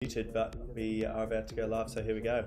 Muted, but we are about to go live, so here we go.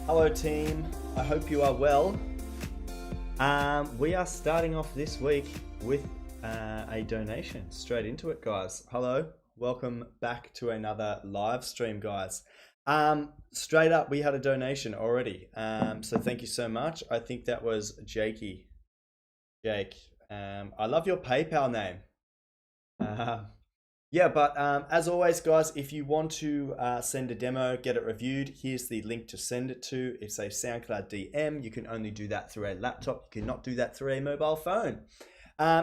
Hello team, I hope you are well. We are starting off this week with a donation. Straight into it, guys. Hello, welcome back to another live stream, guys. Straight up, we had a donation already. So thank you so much. I think that was Jakey. Jake. I love your PayPal name. Yeah, but as always, guys, if you want to send a demo, get it reviewed, here's the link to send it to. It's a SoundCloud DM. You can only do that through a laptop. You cannot do that through a mobile phone.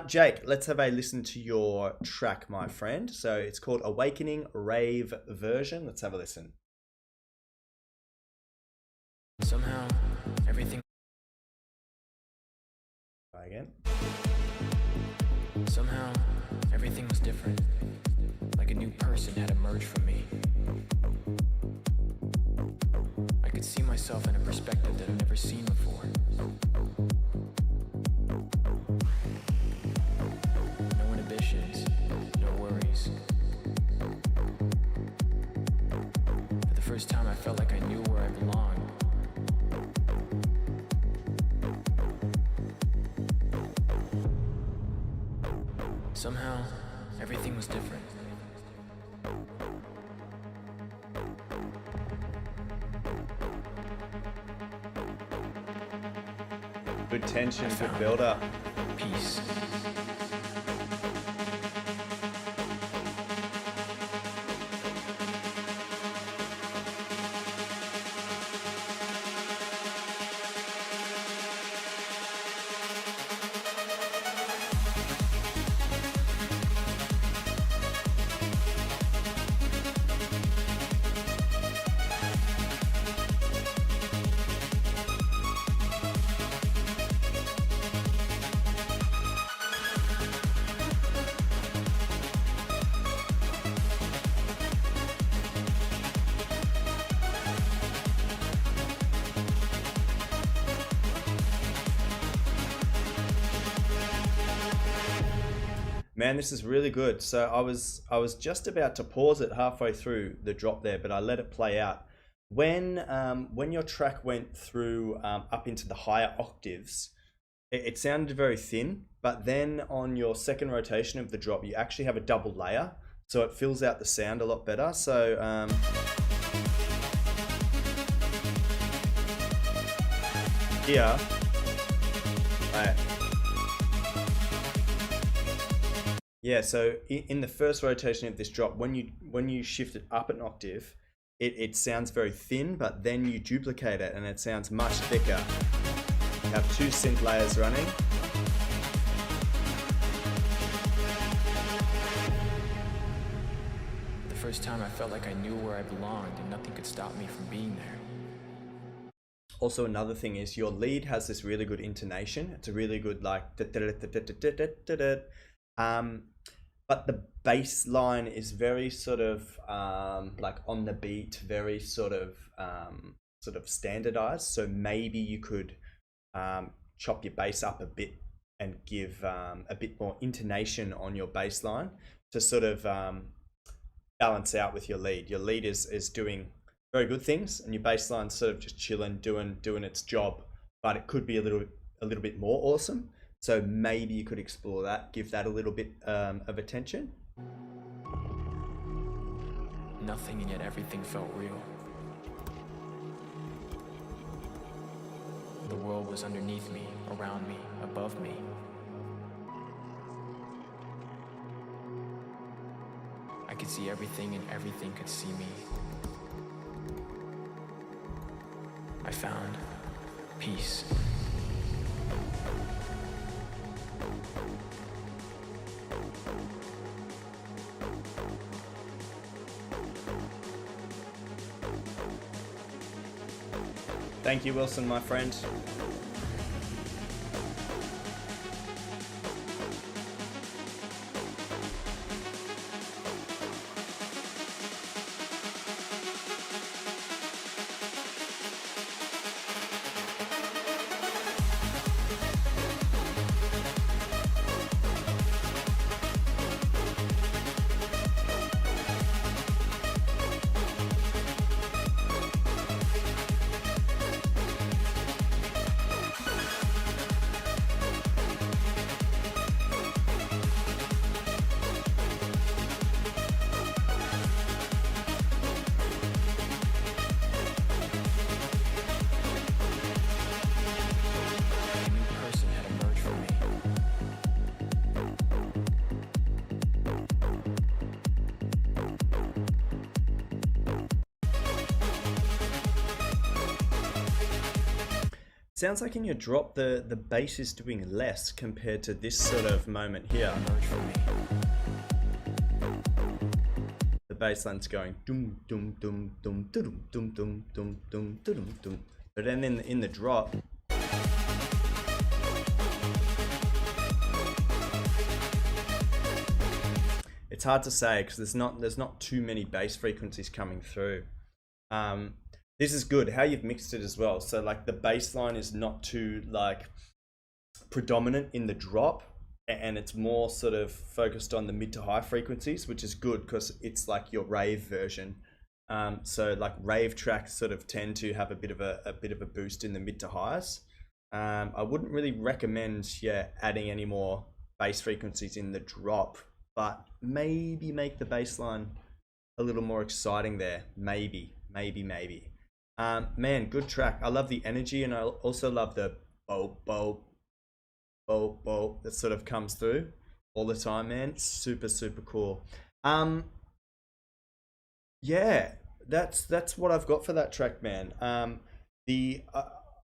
Jake, let's have a listen to your track, my friend. So it's called Awakening Rave Version. Let's have a listen. Somehow, everything... Try again. Somehow, everything was different. Like a new person had emerged from me. I could see myself in a perspective that I've never seen before. No inhibitions, no worries. For the first time, I felt like I knew where I belonged. Somehow, everything was different. Good tension, good build up. Peace. Man, this is really good. So I was just about to pause it halfway through the drop there, but I let it play out. When your track went through up into the higher octaves, it sounded very thin, but then on your second rotation of the drop, you actually have a double layer, so it fills out the sound a lot better. So here, yeah, so in the first rotation of this drop, when you shift it up an octave, it sounds very thin, but then you duplicate it and it sounds much thicker. You have two synth layers running. The first time I felt like I knew where I belonged and nothing could stop me from being there. Also, another thing is your lead has this really good intonation. It's a really good like but the bass line is very sort of like on the beat, very sort of standardized. So maybe you could chop your bass up a bit and give a bit more intonation on your bass line to sort of balance out with your lead. Your lead is doing very good things, and your bass line's sort of just chilling, doing its job, but it could be a little bit more awesome. So maybe you could explore that, give that a little bit of attention. Nothing and yet everything felt real. The world was underneath me, around me, above me. I could see everything and everything could see me. I found peace. Thank you, Wilson, my friend. sounds like in your drop the bass is doing less compared to this sort of moment here. Emerge from me. The bass line's going dum dum dum dum dum dum dum dum dum dum dum. But then in the drop, it's hard to say because there's not too many bass frequencies coming through. This is good how you've mixed it as well. So like the bass line is not too like predominant in the drop, and it's more sort of focused on the mid to high frequencies, which is good because it's like your rave version. So like rave tracks sort of tend to have a bit of a boost in the mid to highs. I wouldn't really recommend adding any more bass frequencies in the drop, but maybe make the bass line a little more exciting there. Maybe. Man, good track. I love the energy, and I also love the bow that sort of comes through all the time, man. Super cool. Yeah, that's what I've got for that track, man.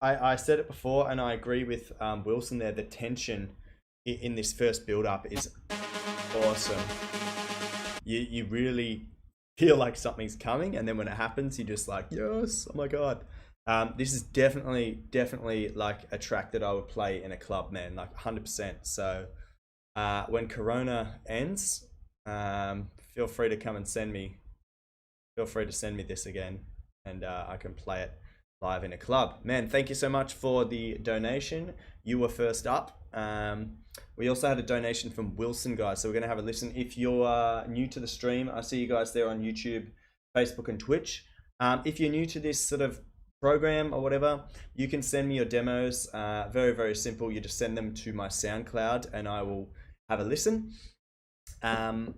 I said it before, and I agree with Wilson there. The tension in this first build up is awesome. You really feel like something's coming, and then when it happens, you're just like, yes, oh my god. This is definitely like a track that I would play in a club, man, like 100%. So when Corona ends, feel free to come and send me this again, and I can play it live in a club. Man, thank you so much for the donation. You were first up. We also had a donation from Wilson, guys, so we're going to have a listen. If you're new to the stream, I see you guys there on YouTube, Facebook and Twitch. If you're new to this sort of program or whatever, you can send me your demos. Very simple. You just send them to my SoundCloud and I will have a listen. And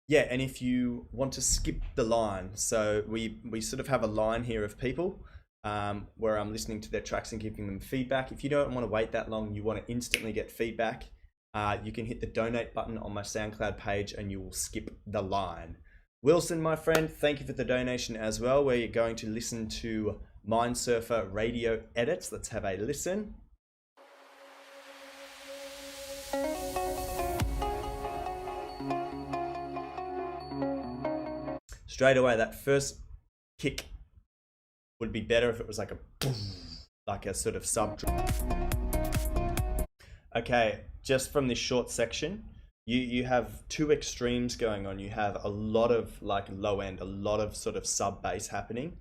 if you want to skip the line, so we sort of have a line here of people where I'm listening to their tracks and giving them feedback. If you don't want to wait that long, you want to instantly get feedback, you can hit the donate button on my SoundCloud page and you will skip the line. Wilson, my friend, thank you for the donation as well. We're going to listen to Mindsurfer radio edits. Let's have a listen. Straight away, that first kick would be better if it was like a boom, like a sort of sub. Okay, just from this short section, you have two extremes going on. You have a lot of like low end, a lot of sort of sub bass happening.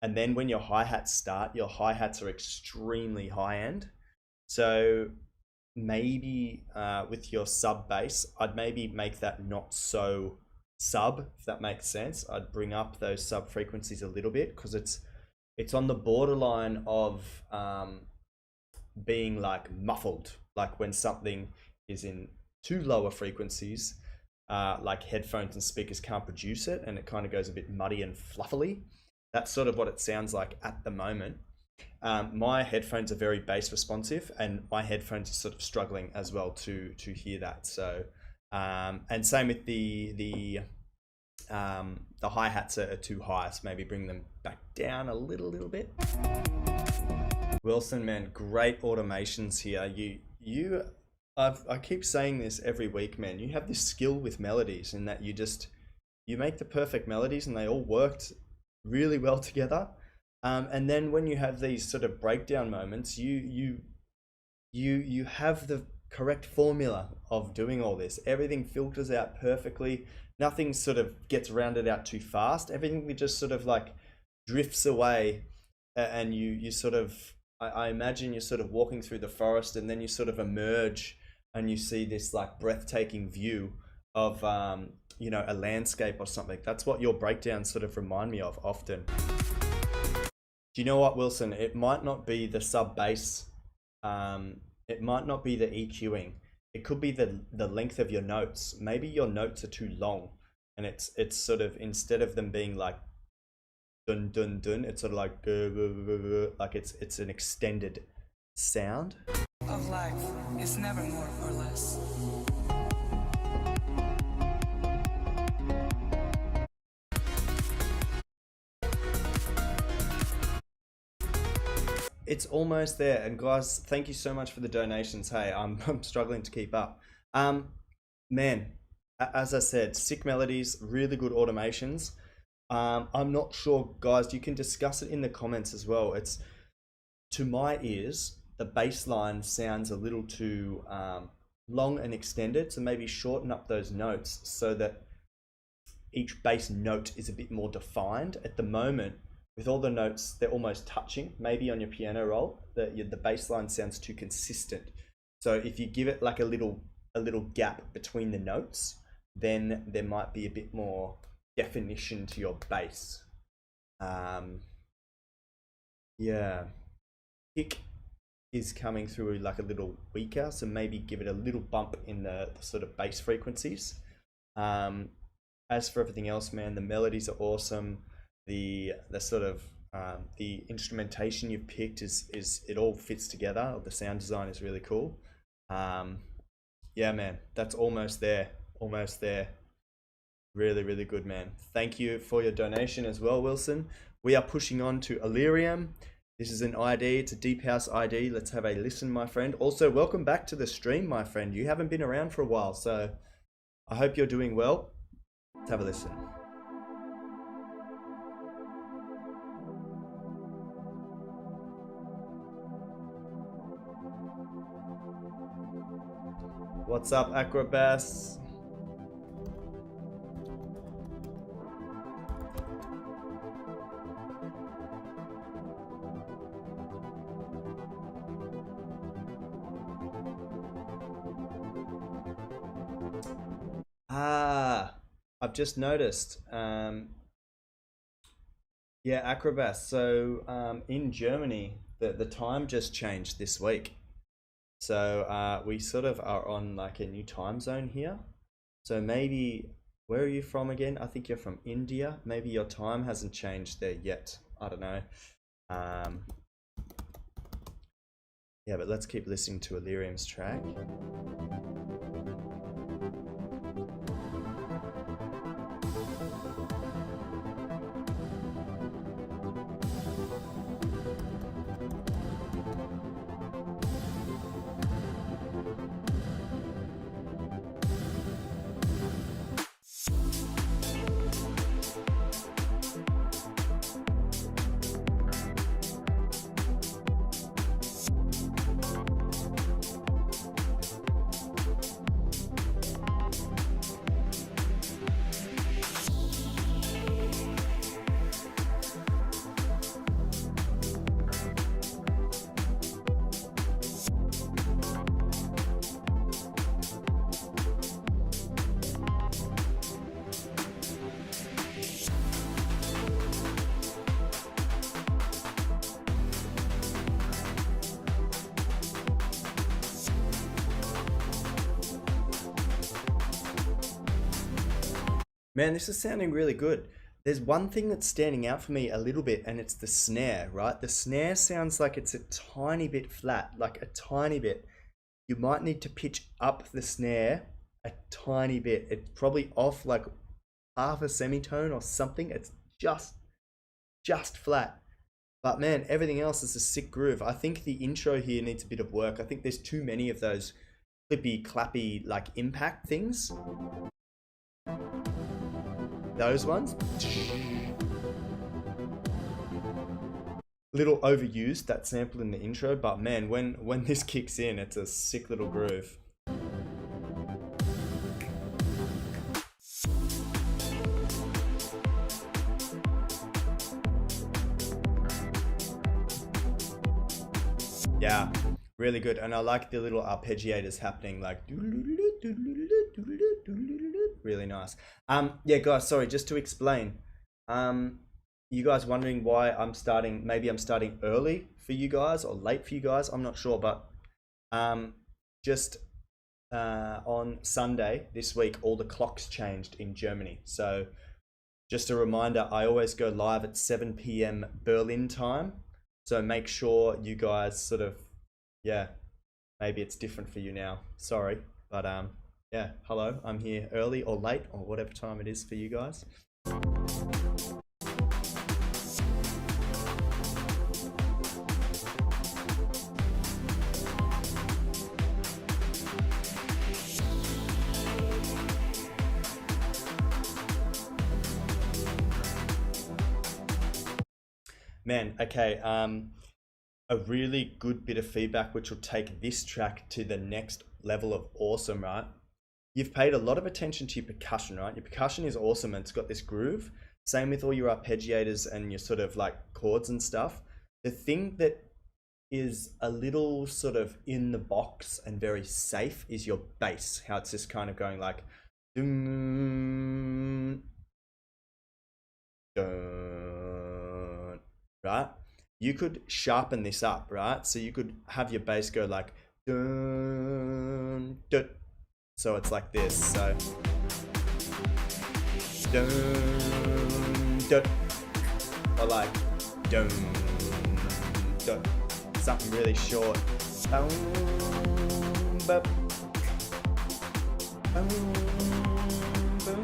And then when your hi-hats start, your hi-hats are extremely high end. So maybe with your sub bass, I'd maybe make that not so sub, if that makes sense. I'd bring up those sub frequencies a little bit because it's on the borderline of being like muffled, like when something is in too lower frequencies, like headphones and speakers can't produce it and it kind of goes a bit muddy and fluffily. That's sort of what it sounds like at the moment. My headphones are very bass responsive and my headphones are sort of struggling as well to hear that. So and same with the hi-hats are too high, so maybe bring them back down a little bit. Wilson, man, great automations here. I keep saying this every week, man. You have this skill with melodies in that you make the perfect melodies and they all worked really well together. And then when you have these sort of breakdown moments, you have the correct formula of doing all this. Everything filters out perfectly. Nothing sort of gets rounded out too fast. Everything just sort of like drifts away, and you sort of, I imagine you're sort of walking through the forest and then you sort of emerge and you see this like breathtaking view of a landscape or something. That's what your breakdowns sort of remind me of often. Do you know what, Wilson? It might not be the sub bass. It might not be the EQing. It could be the length of your notes. Maybe your notes are too long, and it's sort of, instead of them being like dun dun dun, it's sort of like it's an extended sound. Of life, it's never more or less. it's almost there. And guys, thank you so much for the donations. Hey, I'm struggling to keep up. Man, as I said, sick melodies, really good automations. I'm not sure, guys, you can discuss it in the comments as well. It's, to my ears, the bass line sounds a little too long and extended, so maybe shorten up those notes so that each bass note is a bit more defined. At the moment, with all the notes, they're almost touching. Maybe on your piano roll, the bass line sounds too consistent. So if you give it like a little gap between the notes, then there might be a bit more definition to your bass. Yeah, kick is coming through like a little weaker, so maybe give it a little bump in the sort of bass frequencies. As for everything else, man, the melodies are awesome. The sort of the instrumentation you've picked is it all fits together. The sound design is really cool. Yeah, man, that's almost there. Almost there. Really, really good, man. Thank you for your donation as well, Wilson. We are pushing on to Illyrium. This is an ID, it's a Deep House ID. Let's have a listen, my friend. Also, welcome back to the stream, my friend. You haven't been around for a while, so I hope you're doing well. Let's have a listen. What's up, Acrobass? I've just noticed. Yeah, Acrobass. So in Germany, the time just changed this week. So we sort of are on like a new time zone here. So maybe, where are you from again? I think you're from India. Maybe your time hasn't changed there yet. I don't know. Yeah, but let's keep listening to Illyrium's track. Man, this is sounding really good. There's one thing that's standing out for me a little bit, and it's the snare, right? The snare sounds like it's a tiny bit flat, like a tiny bit. You might need to pitch up the snare a tiny bit. It's probably off like half a semitone or something. It's just flat. But man, everything else is a sick groove. I think the intro here needs a bit of work. I think there's too many of those clippy, clappy, like impact things. Those ones. Little overused, that sample in the intro, but man, when this kicks in, it's a sick little groove. Yeah, really good. And I like the little arpeggiators happening, like really nice. Yeah, guys, sorry, just to explain. You guys wondering why I'm starting, maybe I'm starting early for you guys or late for you guys, I'm not sure, but just on Sunday this week, all the clocks changed in Germany. So just a reminder, I always go live at 7 p.m. Berlin time. So make sure you guys sort of, yeah, maybe it's different for you now. Sorry, but yeah, hello, I'm here early or late or whatever time it is for you guys. Man, okay. A really good bit of feedback which will take this track to the next level of awesome, right? You've paid a lot of attention to your percussion, right? Your percussion is awesome and it's got this groove. Same with all your arpeggiators and your sort of like chords and stuff. The thing that is a little sort of in the box and very safe is your bass. How it's just kind of going like dun, dun, right? You could sharpen this up, right? So you could have your bass go like dun, dun. So it's like this. So dun, dun, or like dun, dun. Something really short. Boom, bop. Boom, boom, boom.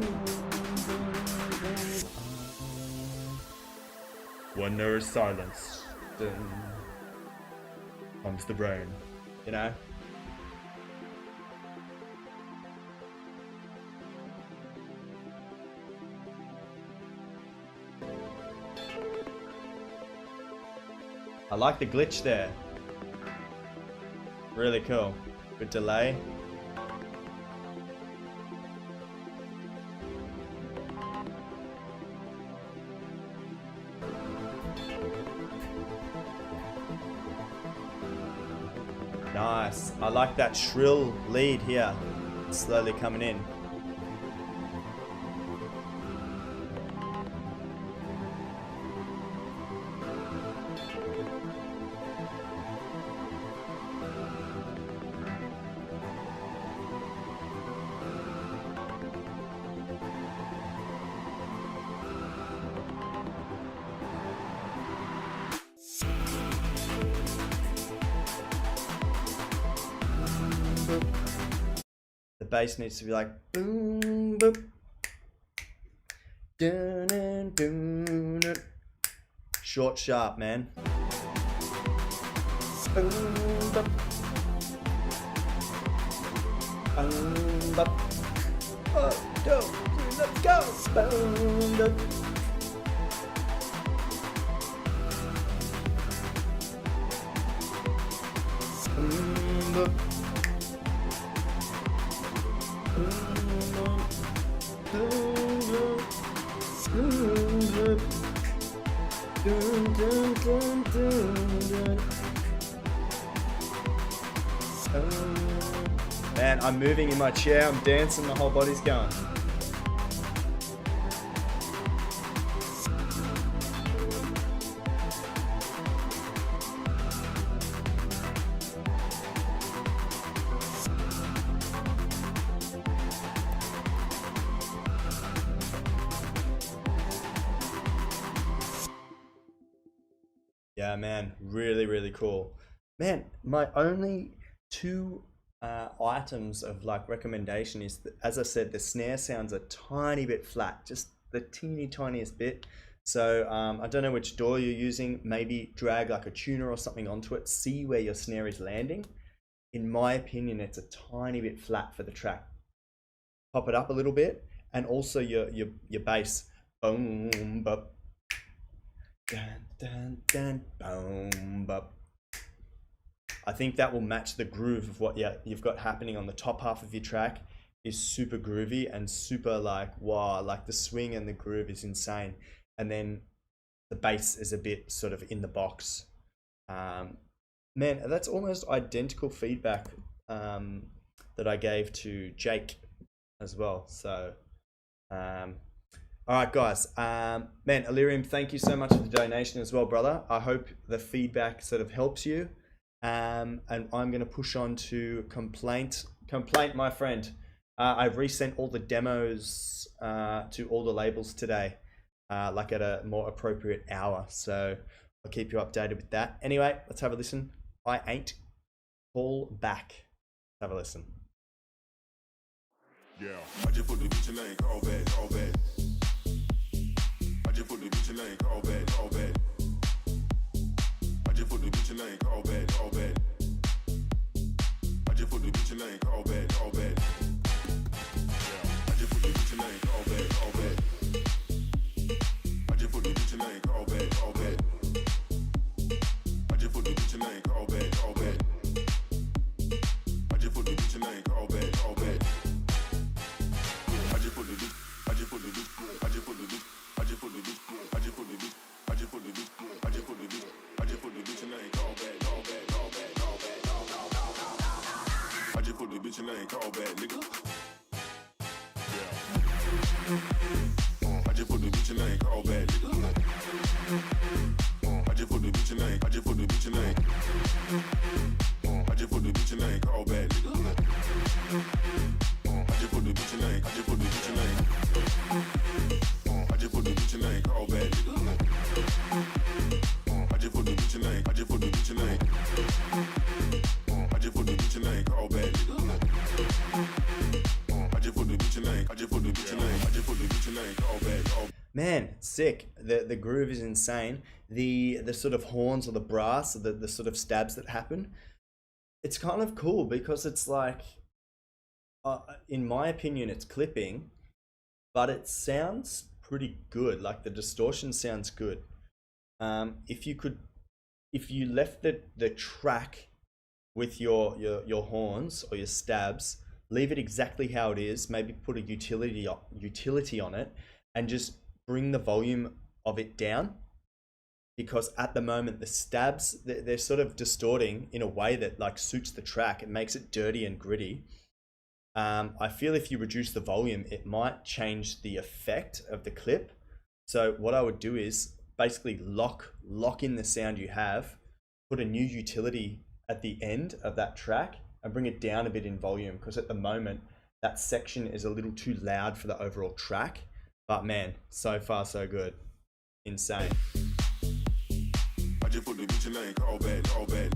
When there is silence, then comes the brain. You know? I like the glitch there. Really cool. Good delay. Nice. I like that shrill lead here. Slowly coming in. The bass needs to be like boom boop dun, dun, dun, dun. Short sharp, man. Boom boop boom boop. Oh, go, let's go. Boom boop. Boom boop. Man, I'm moving in my chair, I'm dancing, my whole body's going. Yeah, man, really, really cool. Man, my only two items of like recommendation is that, as I said, the snare sounds a tiny bit flat, just the teeny tiniest bit. So I don't know which DAW you're using. Maybe drag like a tuner or something onto it, see where your snare is landing. In my opinion, it's a tiny bit flat for the track. Pop it up a little bit, and also your bass. Boom, bop. Dun, dun, dun, boom, bop. I think that will match the groove of what you've got happening on the top half of your track. Is super groovy and super like, wow, like the swing and the groove is insane. And then the bass is a bit sort of in the box. Man, that's almost identical feedback that I gave to Jake as well. So, all right, guys. Man, Illyrium, thank you so much for the donation as well, brother. I hope the feedback sort of helps you. And I'm going to push on to complaint, my friend. I've resent all the demos to all the labels today, like at a more appropriate hour. So I'll keep you updated with that. Anyway, let's have a listen. I ain't call back. Let's have a listen. Yeah, I just put the bitch in lane, call back, call back. I just put the bitch in lane, call back, call back. I just put the bitch in lane, call back, call back. I just put the bitch in lane, call back, call back. Yeah, I just put the bitch in lane, call back, call back. I just put the bitch in lane, call back, call back. I just put the bitch in lane, call back, nigga. I just put the bitch in lane, call back, nigga. I just put the bitch in lane, I just put the bitch in lane. I just put the bitch in lane, call back, nigga. I just put the bitch in lane, I just put the bitch in lane. I just put the bitch in lane, call back, nigga. I just put the bitch in lane, I just put the bitch in lane. I just put the bitch in lane, call back, nigga. I just put the bitch in lane, I just put the bitch in lane. I just put the bitch in lane, call back, call back. Man, sick. The groove is insane. The sort of horns or the brass, the sort of stabs that happen, it's kind of cool because it's like, in my opinion, it's clipping, but it sounds pretty good. Like the distortion sounds good. If you left the track with your horns or your stabs, leave it exactly how it is. Maybe put a utility on it, and just bring the volume of it down, because at the moment the stabs, they're sort of distorting in a way that like suits the track. It makes it dirty and gritty. I feel if you reduce the volume, it might change the effect of the clip. So what I would do is basically lock in the sound you have, put a new utility at the end of that track, and bring it down a bit in volume, because at the moment that section is a little too loud for the overall track. But man, so far so good. Insane. I just put the bitch in lane, call back, call back.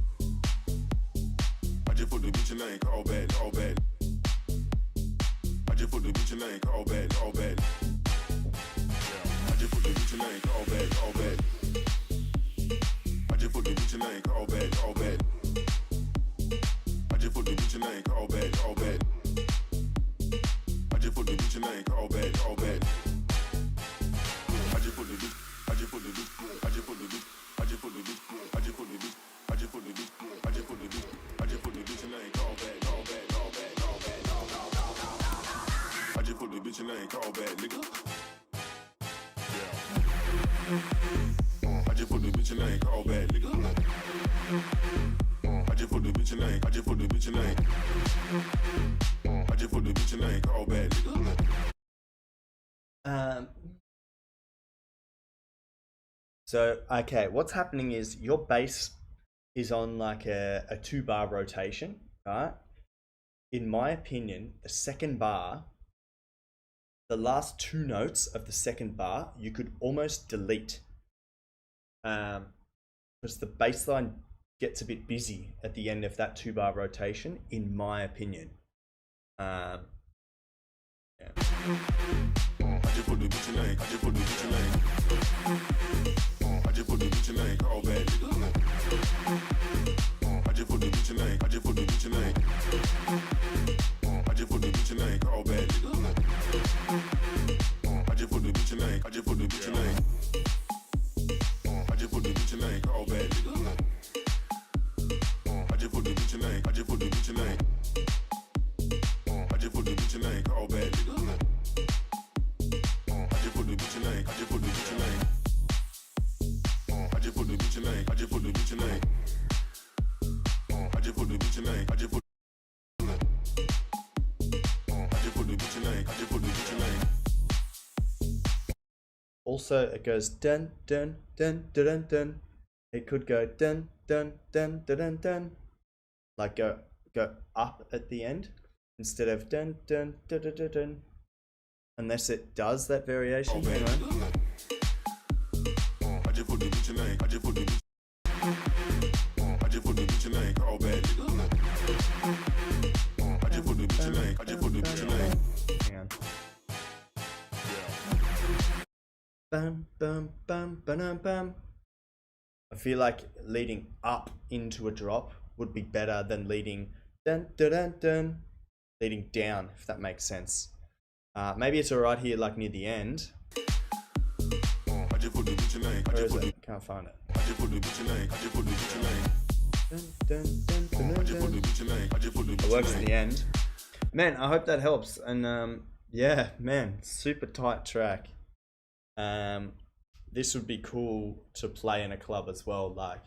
I just put the bitch in lane, call back, call back. I just put the bitch in lane, call back, call back. I just put the bitch in lane, call back, call back. I just put the bitch in lane, call back, call back. I just put the bitch in lane, call back, call back. I just put the bitch in lane, call back, call back. I just put the bitch, I just put the bitch, I just put the bitch, I just put the bitch, I just put the bitch, I just put the bitch, I just put the bitch, I just put the bitch in lane, call back, call back, call back, call back, call back. I just put the bitch in lane, call back, nigga. I just put the bitch in lane, call back, nigga. I just put the bitch in lane, I just put the bitch in lane. I just put the bitch in lane, call back, nigga. So, okay, what's happening is your bass is on like a 2-bar rotation, right? In my opinion, the second bar, the last 2 notes of the second bar, you could almost delete. Because the bass line gets a bit busy at the end of that 2-bar rotation, in my opinion. Yeah. I just put the bitch in lane, I just put the bitch in lane. I just put the bitch in lane, call back, nigga. I just put the bitch in lane, I just put the bitch in lane. I just put the bitch in lane, call back, nigga. I just put the bitch in lane, I just put the bitch in lane. I just put the bitch in lane, call back, nigga. I just put the bitch in lane, I just put the bitch in lane. I just put the bitch in lane, call back, nigga. I just put the bitch in lane, I just put the bitch in lane. I just put the bitch in lane, I just put the bitch in lane. I just put the bitch in lane, I just put the bitch in lane, I just put the bitch in lane. Also, it goes dun dun dun dun dun dun. It could go dun dun dun dun dun dun. Like go up at the end instead of dun dun dun dun dun dun. Unless it does that variation. Hang on. I just put the bitch in lane, I just put the bitch. I just put the bitch in lane, call back, nigga. I just put the bitch in lane, I just put the bitch in lane. Hang on. Bum bum bum bum bum. I feel like leading up into a drop would be better than leading dun dun dun dun, leading down, if that makes sense. Maybe it's alright here, like near the end. I just put the bitch in lane, I Where just is put the it? Can't find it. I just put the bitch in lane, I just put the bitch in lane. Dun, dun, dun, dun, I dun, just put the dun. bitch in lane, I just put the It bitch works in at lane. the end. Man, I hope that helps. And yeah, man, super tight track. This would be cool to play in a club as well. Like,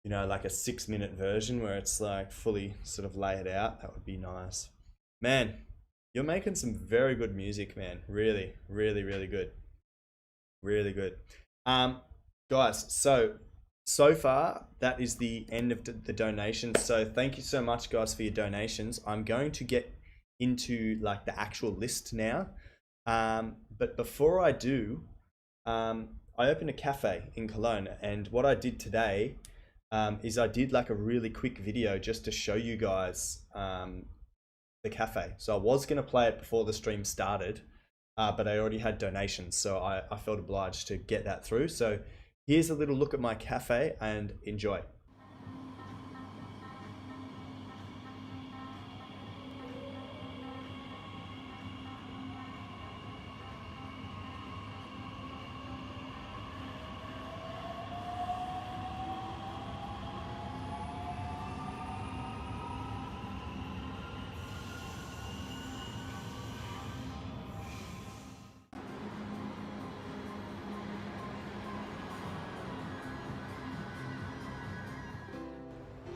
you know, like a 6-minute version where it's like fully sort of lay it out. That would be nice. Man, you're making some very good music, man. Really, really, really good. Really good. Guys, so far that is the end of the donations. So thank you so much, guys, for your donations. I'm going to get into like the actual list now. But before I do, I opened a cafe in Cologne, and what I did today is I did like a really quick video just to show you guys the cafe. So I was going to play it before the stream started, but I already had donations, so I felt obliged to get that through. So here's a little look at my cafe, and enjoy.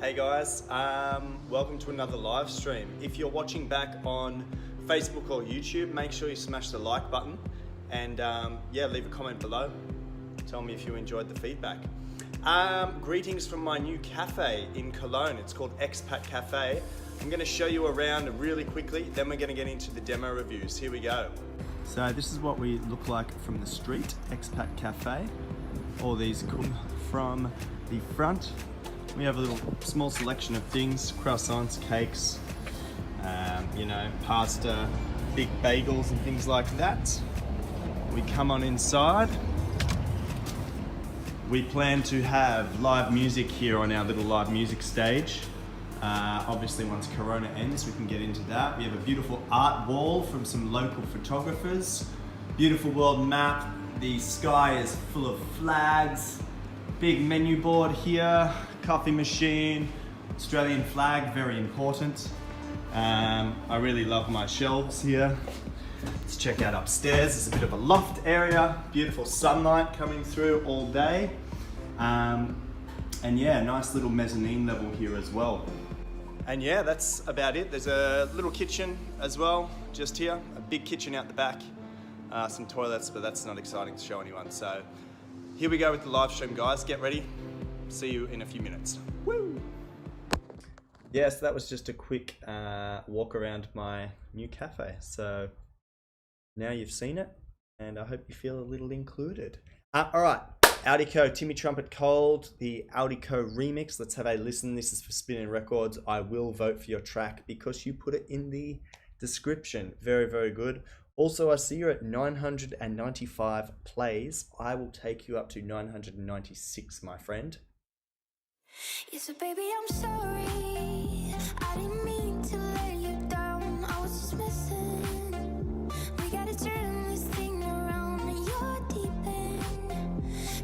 Hey guys, welcome to another live stream. If you're watching back on Facebook or YouTube, make sure you smash the like button, and yeah, leave a comment below. Tell me if you enjoyed the feedback. Greetings from my new cafe in Cologne. It's called Expat Cafe. I'm going to show you around really quickly, then we're going to get into the demo reviews. Here we go. So this is what we look like from the street, Expat Cafe. All these come from the front. We have a little small selection of things, croissants, cakes, you know, pasta, big bagels and things like that. We come on inside. We plan to have live music here on our little live music stage. Obviously once Corona ends, we can get into that. We have a beautiful art wall from some local photographers. Beautiful world map. The sky is full of flags. Big menu board here, coffee machine, Australian flag, very important. I really love my shelves here. Let's check out upstairs. There's a bit of a loft area, beautiful sunlight coming through all day. And yeah, nice little mezzanine level here as well. And yeah, that's about it. There's a little kitchen as well, just here. A big kitchen out the back. Some toilets, but that's not exciting to show anyone. So here we go with the live stream, guys. Get ready. See you in a few minutes. Woo! Yeah, so that was just a quick walk around my new cafe. So now you've seen it, and I hope you feel a little included. All right, Audico, Timmy Trumpet Cold, the Audico remix. Let's have a listen. This is for Spinnin' Records. I will vote for your track because you put it in the description. Very, very good. Also, I see you're at 995 plays. I will take you up to 996, my friend. Yeah, so baby, I'm sorry. I didn't mean to let you down. I was just messing. We gotta turn this thing around, and you're deep in.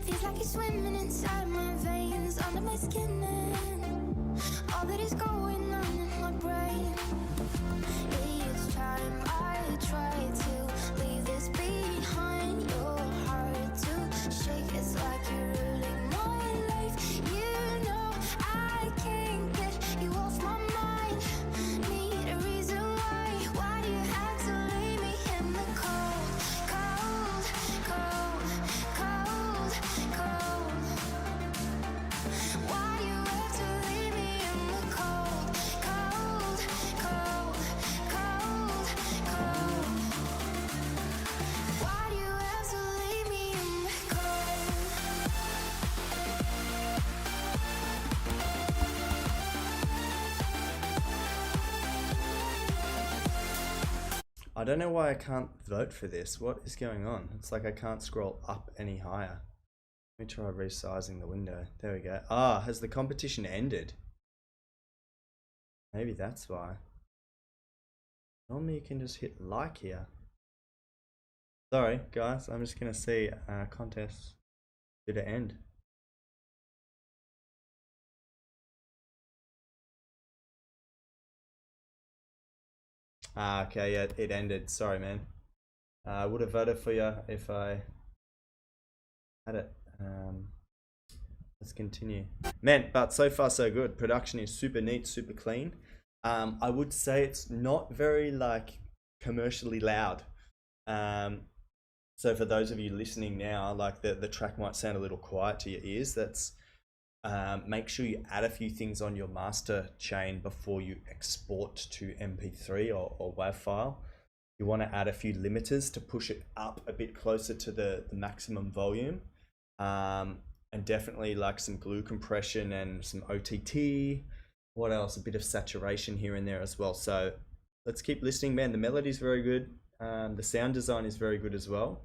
Feels like you're swimming inside my veins, under my skin, and all that is going on in my brain. Each time I try to leave this behind, your heart to shake. It's like you're ruling my life. You know I can't get you off my mind. Need a reason why. Why do you have to leave me in the cold, cold, cold, cold, cold? Why do you have to leave me in the cold, cold, cold, cold, cold? Why do you have to leave me in the cold? I don't know why I can't vote for this. What is going on? It's like I can't scroll up any higher. Let me try resizing the window. There we go. Ah, has the competition ended? Maybe that's why. Normally you can just hit like here. Sorry, guys. I'm just going to see contest. Did it end? Ah, okay, yeah, it ended. Sorry, man. I would have voted for you if I had it. let's continue. Man, but so far so good. Production is super neat, super clean. I would say it's not very like commercially loud. So for those of you listening now, like the track might sound a little quiet to your ears. That's make sure you add a few things on your master chain before you export to MP3 or WAV file. You want to add a few limiters to push it up a bit closer to the maximum volume. And definitely like some glue compression and some OTT. What else? A bit of saturation here and there as well. So let's keep listening, man. The melody is very good. The sound design is very good as well.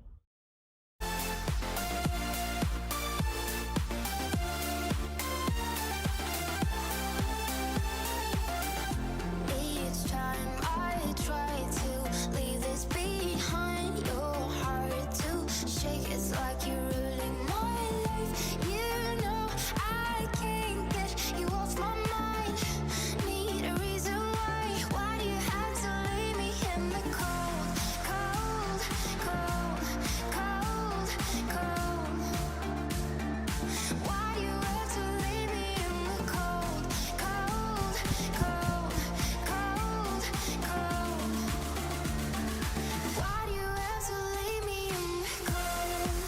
Each time I try to leave this behind, your heart to shake. It's like you're ruling my life. You know I can't get you off my mind. Need a reason why? Why do you have to leave me in the cold, cold, cold, cold, cold? Why do you have to leave me in the cold, cold, cold, cold, cold? Why do you have to leave me in the cold? Why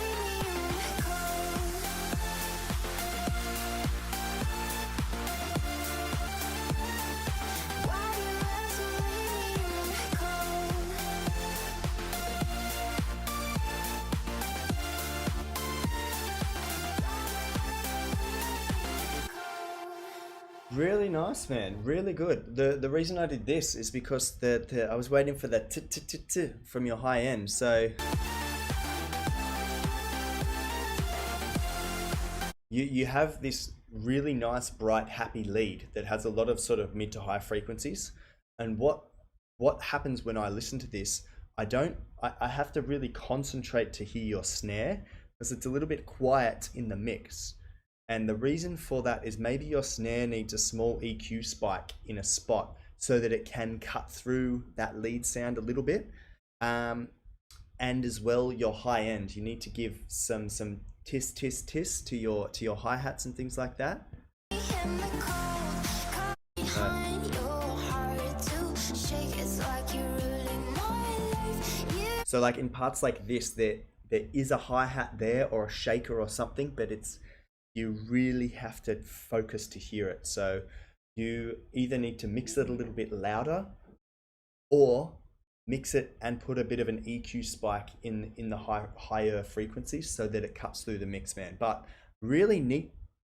do you have to leave me in the cold? Why do you have to leave me in the cold? Really nice, man. Really good. The reason I did this is because I was waiting for that t from your high end. So you have this really nice, bright, happy lead that has a lot of sort of mid to high frequencies. And what happens when I listen to this? I have to really concentrate to hear your snare because it's a little bit quiet in the mix. And the reason for that is maybe your snare needs a small EQ spike in a spot so that it can cut through that lead sound a little bit. And as well, your high end, you need to give some tis tis tis to your hi-hats and things like that. In the cold, cold behind your heart to shake. It's like you're ruling my life. You So like in parts like this, there is a hi-hat there or a shaker or something, but you really have to focus to hear it. So you either need to mix it a little bit louder or mix it and put a bit of an EQ spike in the higher frequencies so that it cuts through the mix, man. But really neat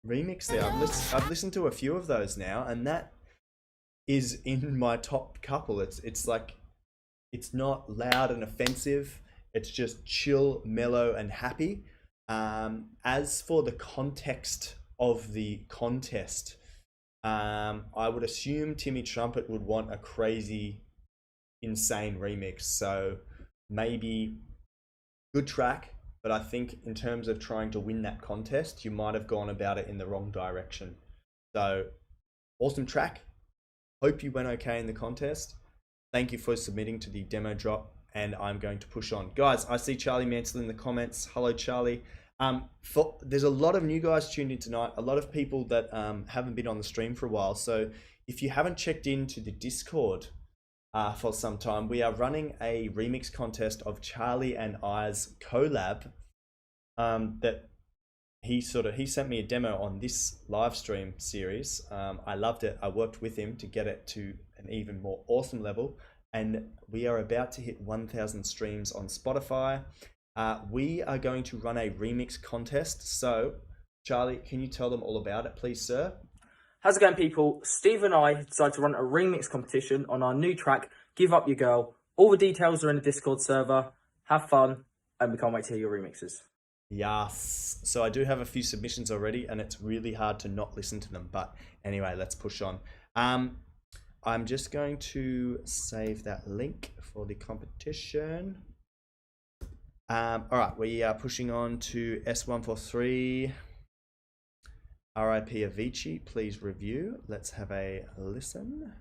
remix there. I've listened to a few of those now, and that is in my top couple. It's like, it's not loud and offensive. It's just chill, mellow, and happy. As for the context of the contest, I would assume Timmy Trumpet would want a crazy, insane remix. So maybe good track, but I think in terms of trying to win that contest, you might have gone about it in the wrong direction. So awesome track. Hope you went okay in the contest. Thank you for submitting to the demo drop, and I'm going to push on. Guys, I see Charlie Mansell in the comments. Hello, Charlie. There's a lot of new guys tuned in tonight, a lot of people that haven't been on the stream for a while. So if you haven't checked into the Discord for some time, we are running a remix contest of Charlie and I's collab that he sent me a demo on this live stream series. I loved it. I worked with him to get it to an even more awesome level, and we are about to hit 1,000 streams on Spotify. We are going to run a remix contest. So Charlie, can you tell them all about it, please, sir? How's it going, people? Steve and I decided to run a remix competition on our new track, Give Up Your Girl. All the details are in the Discord server. Have fun, and we can't wait to hear your remixes. Yes. So I do have a few submissions already, and it's really hard to not listen to them. But anyway, let's push on. I'm just going to save that link for the competition. All right, we are pushing on to S143. RIP Avicii, please review. Let's have a listen.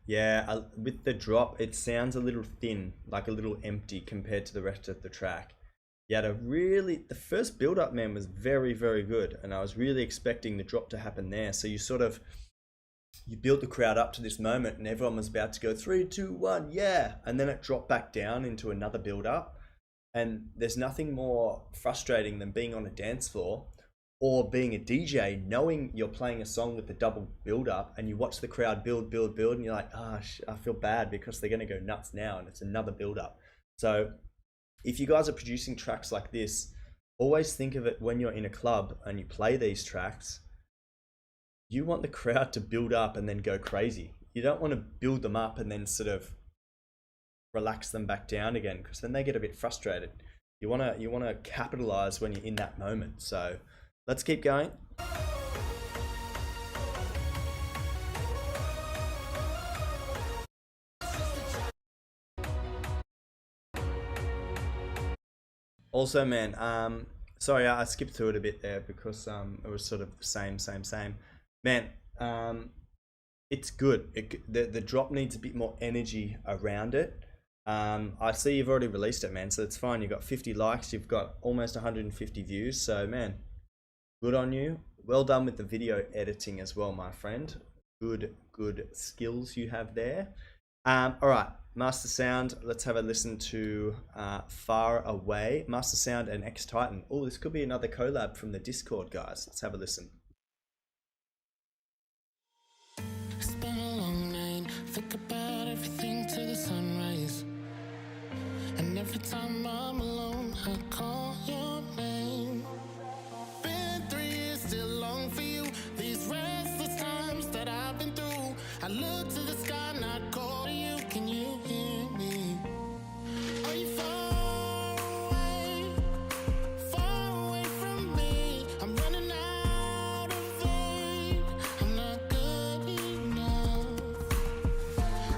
Yeah, with the drop, it sounds a little thin, like a little empty compared to the rest of the track. You had the first build up, man, was very, very good. And I was really expecting the drop to happen there. So you built the crowd up to this moment and everyone was about to go 3, 2, 1, yeah. And then it dropped back down into another build up. And there's nothing more frustrating than being on a dance floor or being a DJ, knowing you're playing a song with the double build up and you watch the crowd build, and you're like, I feel bad because they're going to go nuts now and it's another build up. So if you guys are producing tracks like this, always think of it when you're in a club and you play these tracks, you want the crowd to build up and then go crazy. You don't want to build them up and then sort of relax them back down again, because then they get a bit frustrated. You want to capitalize when you're in that moment. So let's keep going. Also, man, sorry, I skipped through it a bit there because it was sort of same. Man, it's good. The drop needs a bit more energy around it. I see you've already released it, man, so it's fine. You've got 50 likes, you've got almost 150 views, so man, good on you. Well done with the video editing as well, my friend. Good skills you have there. All right, Master Sound, let's have a listen to Far Away. Master Sound and X Titan. Oh, this could be another collab from the Discord, guys. Let's have a listen. It's been a long night, think about everything till the sunrise. And every time I'm alone, I call your name. Been 3 years, still long for you. These restless times that I've been through. I look to the sky, not call to you. Can you hear me? Are you far away from me? I'm running out of air. I'm not good enough.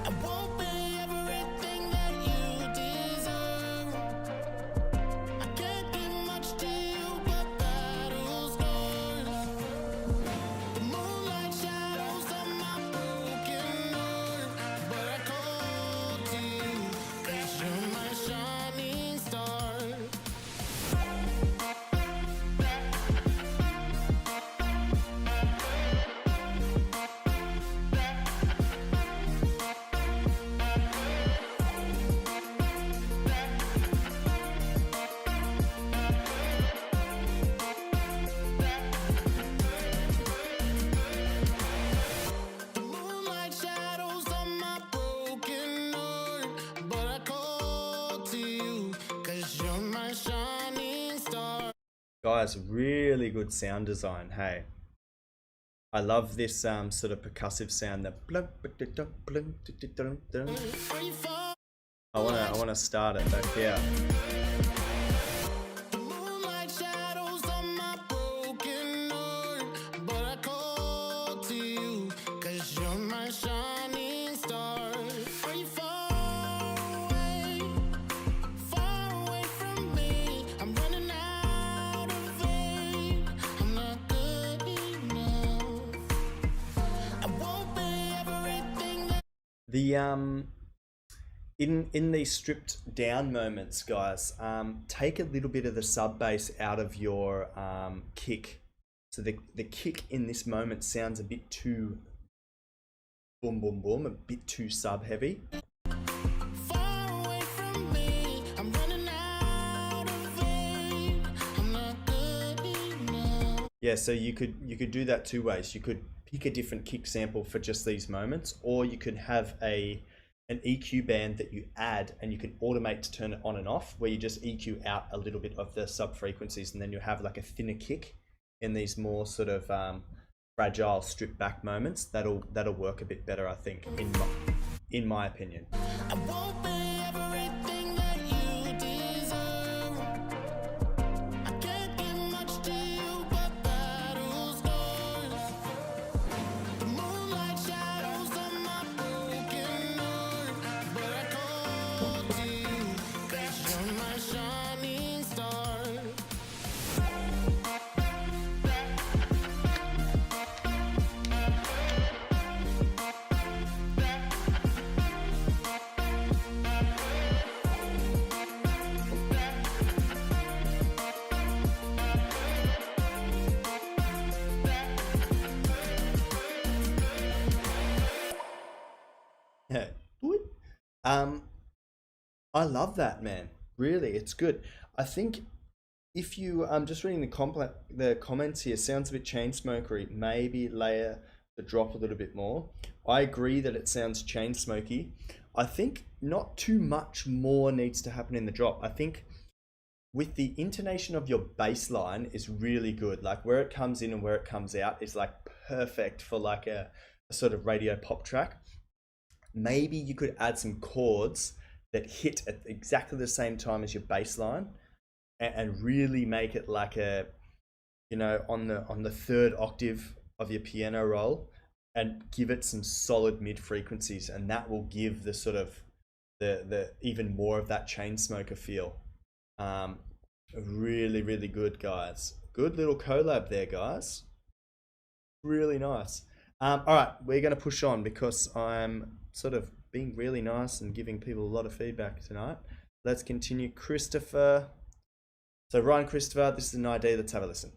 I won't be everything that you deserve. I can't give much to you, but battles scars. The moonlight shadows on my broken heart, but I call to you, 'cause you're my shining star. The moonlight shadows on my broken heart, but I call to you, 'cause you're my shining star. Guys, really good sound design, hey. I love this sort of percussive sound, that blunk, blunk, blunk, dun, dun. Are you far? I wanna start it back here. The moonlight shadows on my broken heart, but I call to you, 'cause you're my shining star. Are you far away from me? I'm running out of air. I'm not good enough. I won't be everything that The in these stripped down moments, guys, take a little bit of the sub bass out of your kick. So the kick in this moment sounds a bit too boom boom boom, a bit too sub heavy. far away from me. I'm running out of air. I'm not good enough. Yeah, so you could do that two ways. You could pick a different kick sample for just these moments, or you could have a an EQ band that you add, and you can automate to turn it on and off, where you just EQ out a little bit of the sub frequencies, and then you have like a thinner kick in these more sort of fragile, stripped back moments. That'll work a bit better, I think, in my opinion. I won't be everything that you deserve. I can't give much to you, but battle's yours. The moonlight shadows on my broken heart, but I called you 'cause you're my shining star. Yeah. I love that, man. Really, it's good. I think if you just reading the comments here, sounds a bit chain smokery. Maybe layer the drop a little bit more. I agree that it sounds chain smoky. I think not too much more needs to happen in the drop. I think with the intonation of your bass line is really good. Like where it comes in and where it comes out is like perfect for like a sort of radio pop track. Maybe you could add some chords that hit at exactly the same time as your bass line, and really make it like a, you know, on the third octave of your piano roll, and give it some solid mid frequencies, and that will give the sort of the even more of that chain smoker feel. Really, really good, guys. Good little collab there, guys. Really nice. All right, we're going to push on because I'm sort of being really nice and giving people a lot of feedback tonight. Let's continue. Christopher. So Ryan Christopher, this is an idea. Let's have a listen.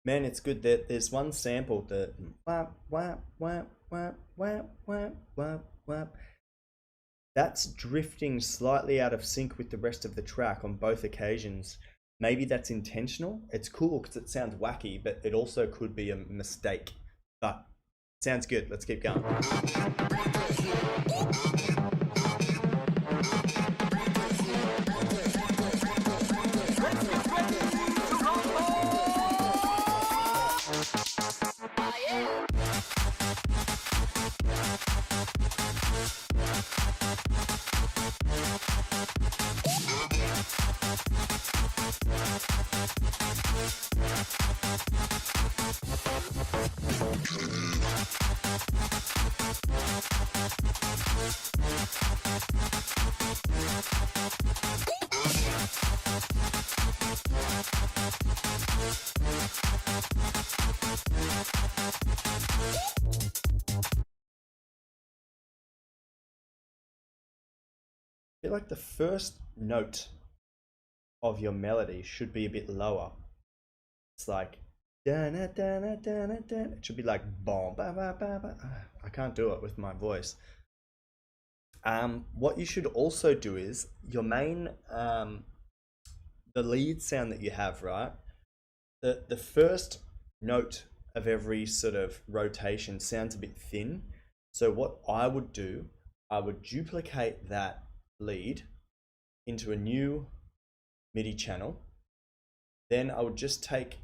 Man, it's good that there's one sample, the whap, whap, whap, whap, whap, whap, whap, whap. That's drifting slightly out of sync with the rest of the track on both occasions. Maybe that's intentional. It's cool because it sounds wacky, but it also could be a mistake. But sounds good. Let's keep going. I feel like the first note of your melody should be a bit lower. It's like da-na, da-na, da-na, da-na. It should be like boom, ba, ba, ba, ba. I can't do it with my voice. What you should also do is your main the lead sound that you have, right? The first note of every sort of rotation sounds a bit thin. So what I would do, I would duplicate that lead into a new MIDI channel. Then I would just take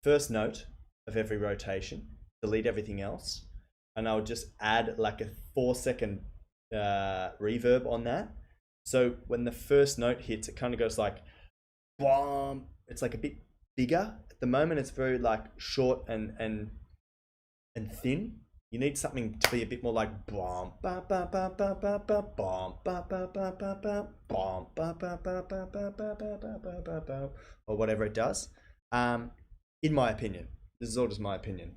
first note of every rotation, delete everything else, and I would just add like a 4-second reverb on that. So when the first note hits, it kind of goes like boom. It's like a bit bigger. At the moment it's very like short and thin. You need something to be a bit more like boom, ba ba ba ba ba ba, boom, ba ba ba ba ba, boom, ba ba ba ba ba ba ba ba ba ba, or whatever it does. In my opinion, this is all just my opinion.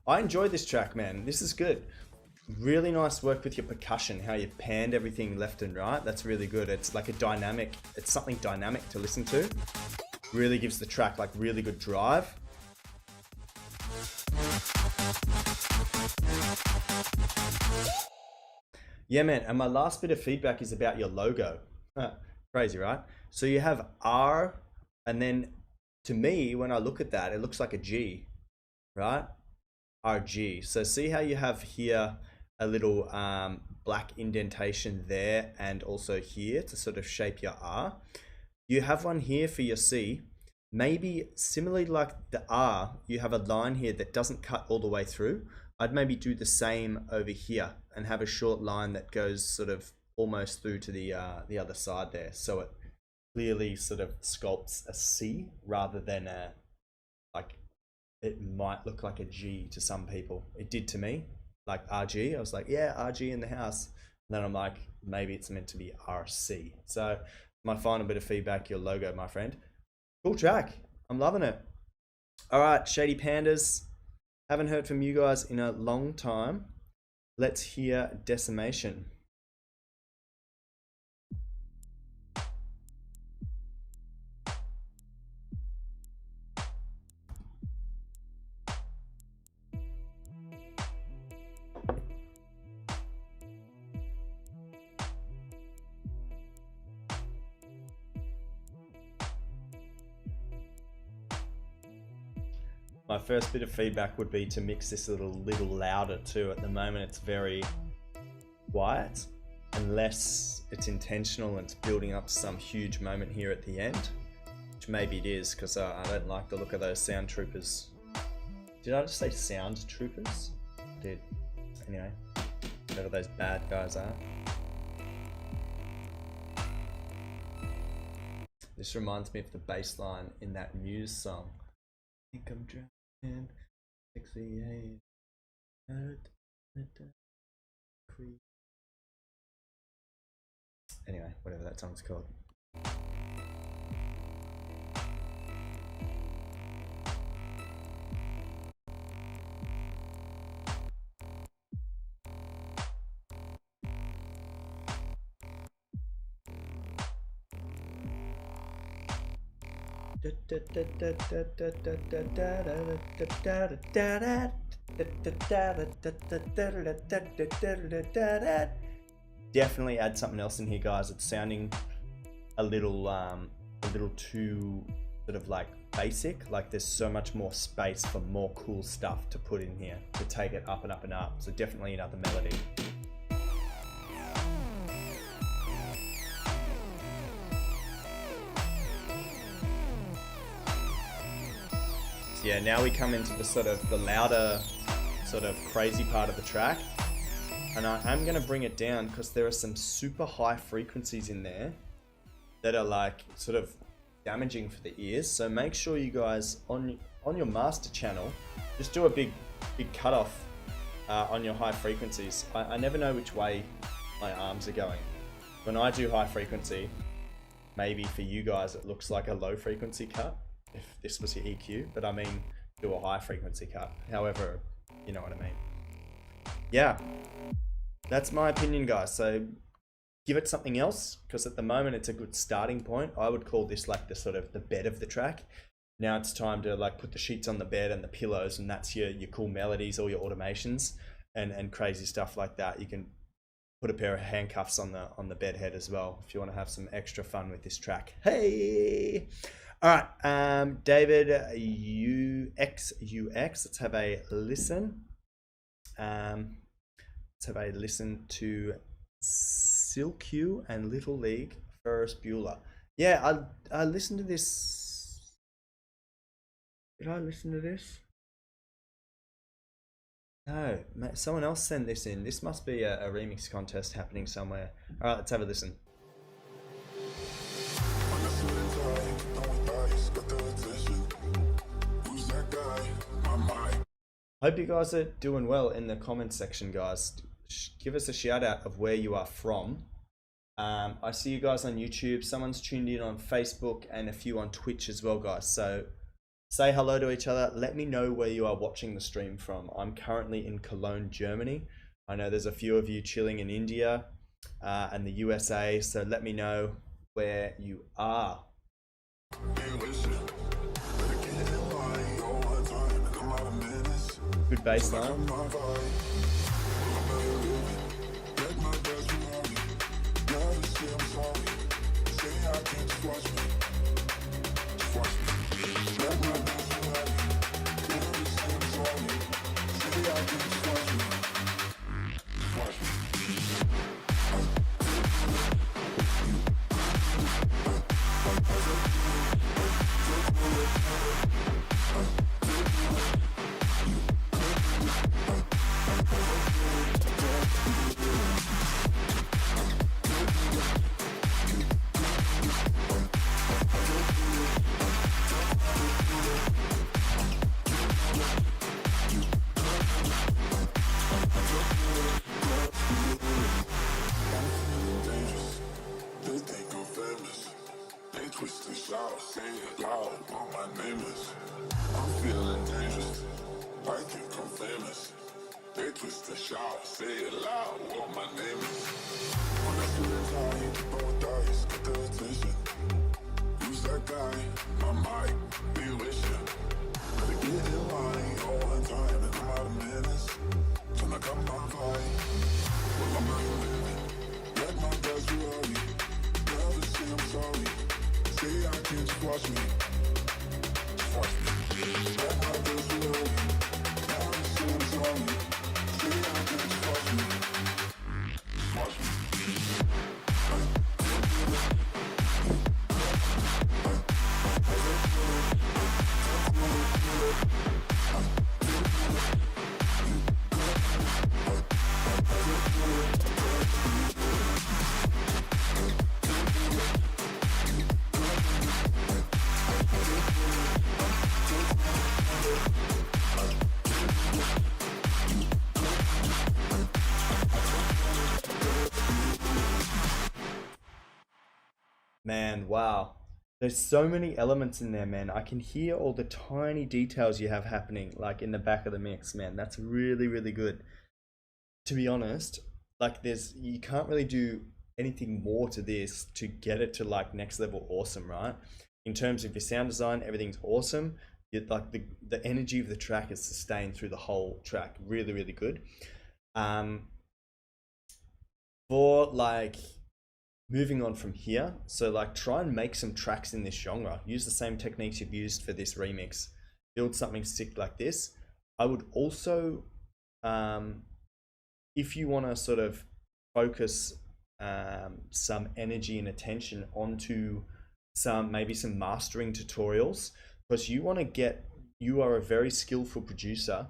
I enjoy this track, man. This is good. Really nice work with your percussion, how you panned everything left and right. That's really good. It's like a dynamic, it's something dynamic to listen to. Really gives the track like really good drive. Yeah, man. And my last bit of feedback is about your logo. Crazy, right? So you have R, and then to me, when I look at that, it looks like a G, right? RG. So see how you have here a little black indentation there, and also here to sort of shape your R. You have one here for your C. Maybe similarly like the R, you have a line here that doesn't cut all the way through. I'd maybe do the same over here and have a short line that goes sort of almost through to the other side there. So it clearly sort of sculpts a C rather than a, like, it might look like a G to some people. It did to me, like RG. I was like, yeah, RG in the house. And then I'm like, maybe it's meant to be RC. So my final bit of feedback, your logo, my friend. Cool track. I'm loving it. All right, Shady Pandas. Haven't heard from you guys in a long time. Let's hear Decimation. My first bit of feedback would be to mix this a little louder too. At the moment it's very quiet, unless it's intentional and it's building up to some huge moment here at the end, which maybe it is, because I don't like the look of those sound troopers. Did I just say sound troopers? I did. Anyway, whatever those bad guys are. This reminds me of the bass line in that Muse song. I think I'm drowning. 68. Anyway, whatever that song's called. Definitely add something else in here, guys. It's sounding a little too sort of like basic. Like there's so much more space for more cool stuff to put in here to take it up and up and up. So definitely another melody. Yeah, now we come into the sort of the louder, sort of crazy part of the track, and I am going to bring it down because there are some super high frequencies in there that are like sort of damaging for the ears. So make sure you guys on your master channel just do a big cutoff on your high frequencies. I never know which way my arms are going. When I do high frequency, maybe for you guys it looks like a low frequency cut if this was your EQ, but I mean do a high frequency cut. However, you know what I mean. Yeah, that's my opinion, guys. So give it something else, because at the moment it's a good starting point. I would call this like the sort of the bed of the track. Now it's time to like put the sheets on the bed and the pillows, and that's your cool melodies, all your automations and crazy stuff like that. You can put a pair of handcuffs on the bed head as well if you want to have some extra fun with this track. Hey, all right, David UX, let's have a listen. Let's have a listen to Silk U and Little League, Ferris Bueller. Yeah, I listened to this. Did I listen to this? No, someone else sent this in. This must be a remix contest happening somewhere. All right, let's have a listen. Hope you guys are doing well in the comments section, guys. Give us a shout out of where you are from. I see you guys on YouTube. Someone's tuned in on Facebook and a few on Twitch as well, guys. So say hello to each other. Let me know where you are watching the stream from. I'm currently in Cologne, Germany. I know there's a few of you chilling in India and the USA. So let me know where you are. Good bass line. Man, wow. There's so many elements in there, man. I can hear all the tiny details you have happening, like in the back of the mix, man. That's really, really good. To be honest, like you can't really do anything more to this to get it to like next level awesome, right? In terms of your sound design, everything's awesome. Like the energy of the track is sustained through the whole track. Really, really good. For like moving on from here, so like try and make some tracks in this genre. Use the same techniques you've used for this remix. Build something sick like this. I would also, if you want to sort of focus some energy and attention onto maybe some mastering tutorials, because you are a very skillful producer.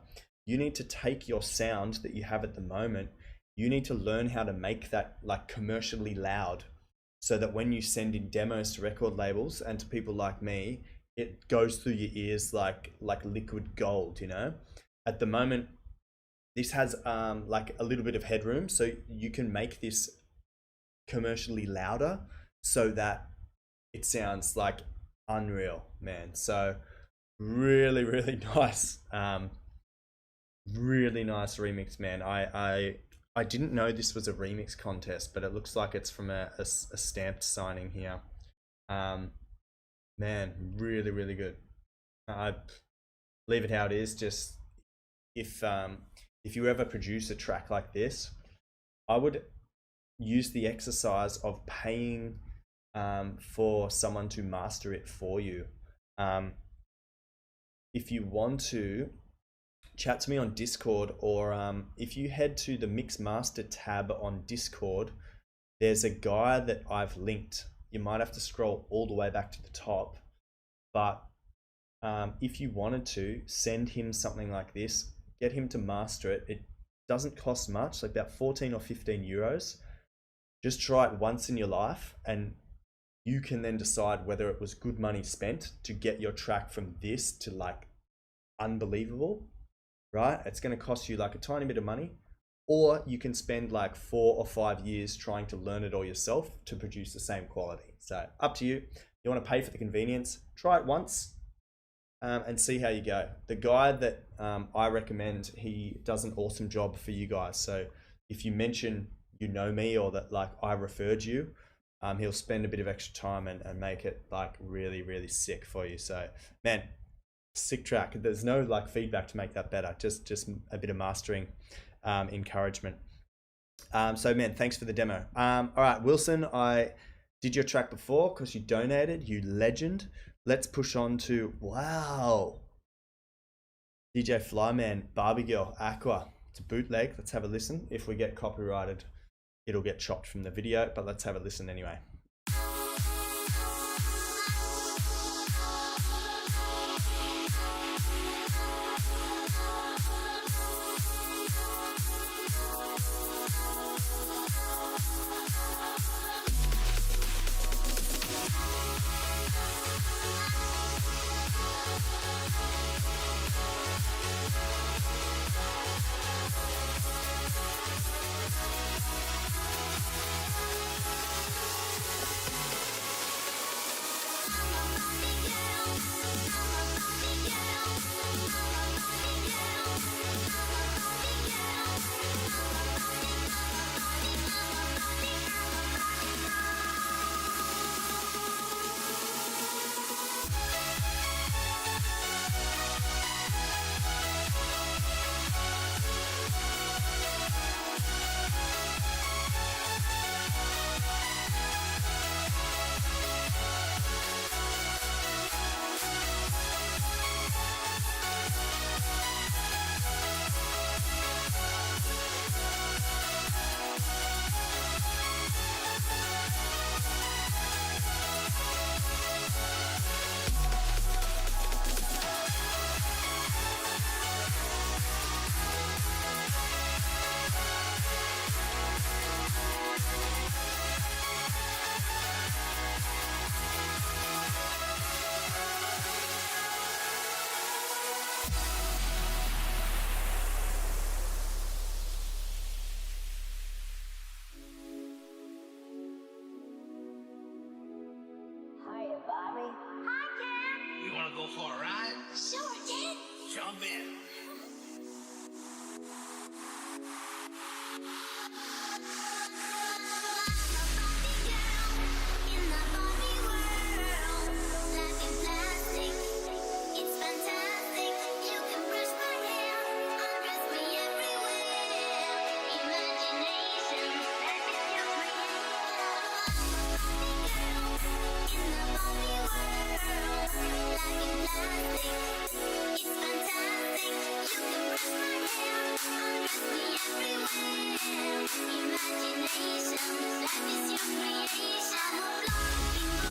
You need to take your sound that you have at the moment. You need to learn how to make that like commercially loud, so that when you send in demos to record labels and to people like me, it goes through your ears like liquid gold, you know? At the moment, this has like a little bit of headroom, so you can make this commercially louder so that it sounds like unreal, man. So really, really nice. Really nice remix, man. I didn't know this was a remix contest, but it looks like it's from a stamped signing here. Man, really, really good. I leave it how it is. Just if you ever produce a track like this, I would use the exercise of paying for someone to master it for you. If you want to, chat to me on Discord, or if you head to the Mixmaster tab on Discord, there's a guy that I've linked. You might have to scroll all the way back to the top, but if you wanted to send him something like this, get him to master it. It doesn't cost much, like about 14 or 15 euros. Just try it once in your life, and you can then decide whether it was good money spent to get your track from this to like unbelievable, right? It's going to cost you like a tiny bit of money, or you can spend like 4 or 5 years trying to learn it all yourself to produce the same quality. So up to you. You want to pay for the convenience, try it once and see how you go. The guy that I recommend, he does an awesome job for you guys. So if you mention you know me, or that like I referred you, he'll spend a bit of extra time and make it like really, really sick for you. So man, sick track. There's no like feedback to make that better, just a bit of mastering encouragement. So man, thanks for the demo. All right, Wilson, I did your track before because you donated, you legend. Let's push on to, wow, DJ Flyman, Barbie Girl, Aqua. It's a bootleg. Let's have a listen. If we get copyrighted, it'll get chopped from the video, but let's have a listen anyway. Hiya, Bobby. Hi, Ken. You wanna go for a ride? Sure, Ken. Jump in. In the Barbie world, life in plastic, it's fantastic. You can brush my hair, undress me everywhere. Imagination, that is your in the Barbie world, life in plastic, it's fantastic. You can brush my hair, undress me everywhere.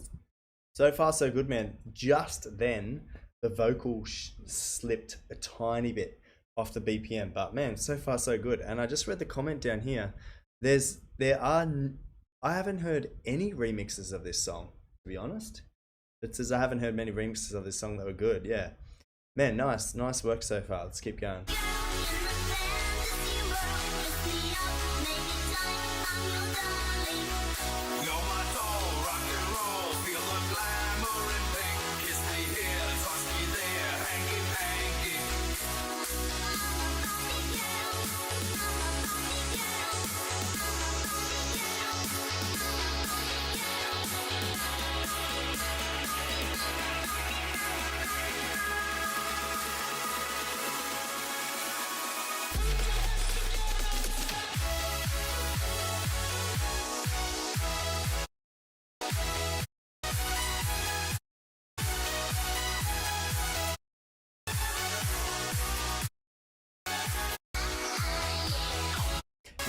Imagination, that is your creation. So far, so good, man. Just then, the vocal slipped a tiny bit off the BPM, but man, so far, so good. And I just read the comment down here. I haven't heard any remixes of this song, to be honest. It says I haven't heard many remixes of this song that were good. Yeah, man, nice work so far. Let's keep going. You're my soul, rock and roll, feel the glamour and pink. Kiss me here, touch me there, hanky panky.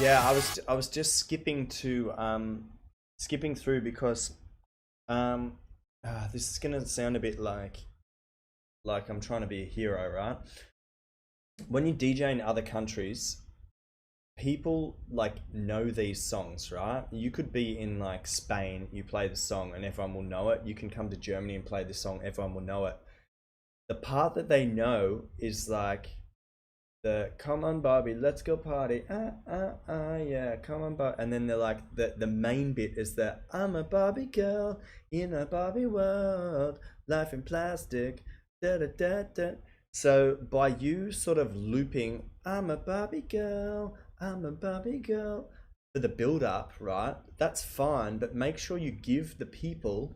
Yeah, I was just skipping through because this is gonna sound a bit like I'm trying to be a hero, right? When you DJ in other countries, people like know these songs, right? You could be in like Spain, you play the song and everyone will know it. You can come to Germany and play the song, everyone will know it. The part that they know is like the "Come on Barbie, let's go party, yeah, come on Barbie," and then they're like the main bit is the "I'm a Barbie girl in a Barbie world, life in plastic, da da da da." So by you sort of looping "I'm a Barbie girl, I'm a Barbie girl" for the build up, right? That's fine, but make sure you give the people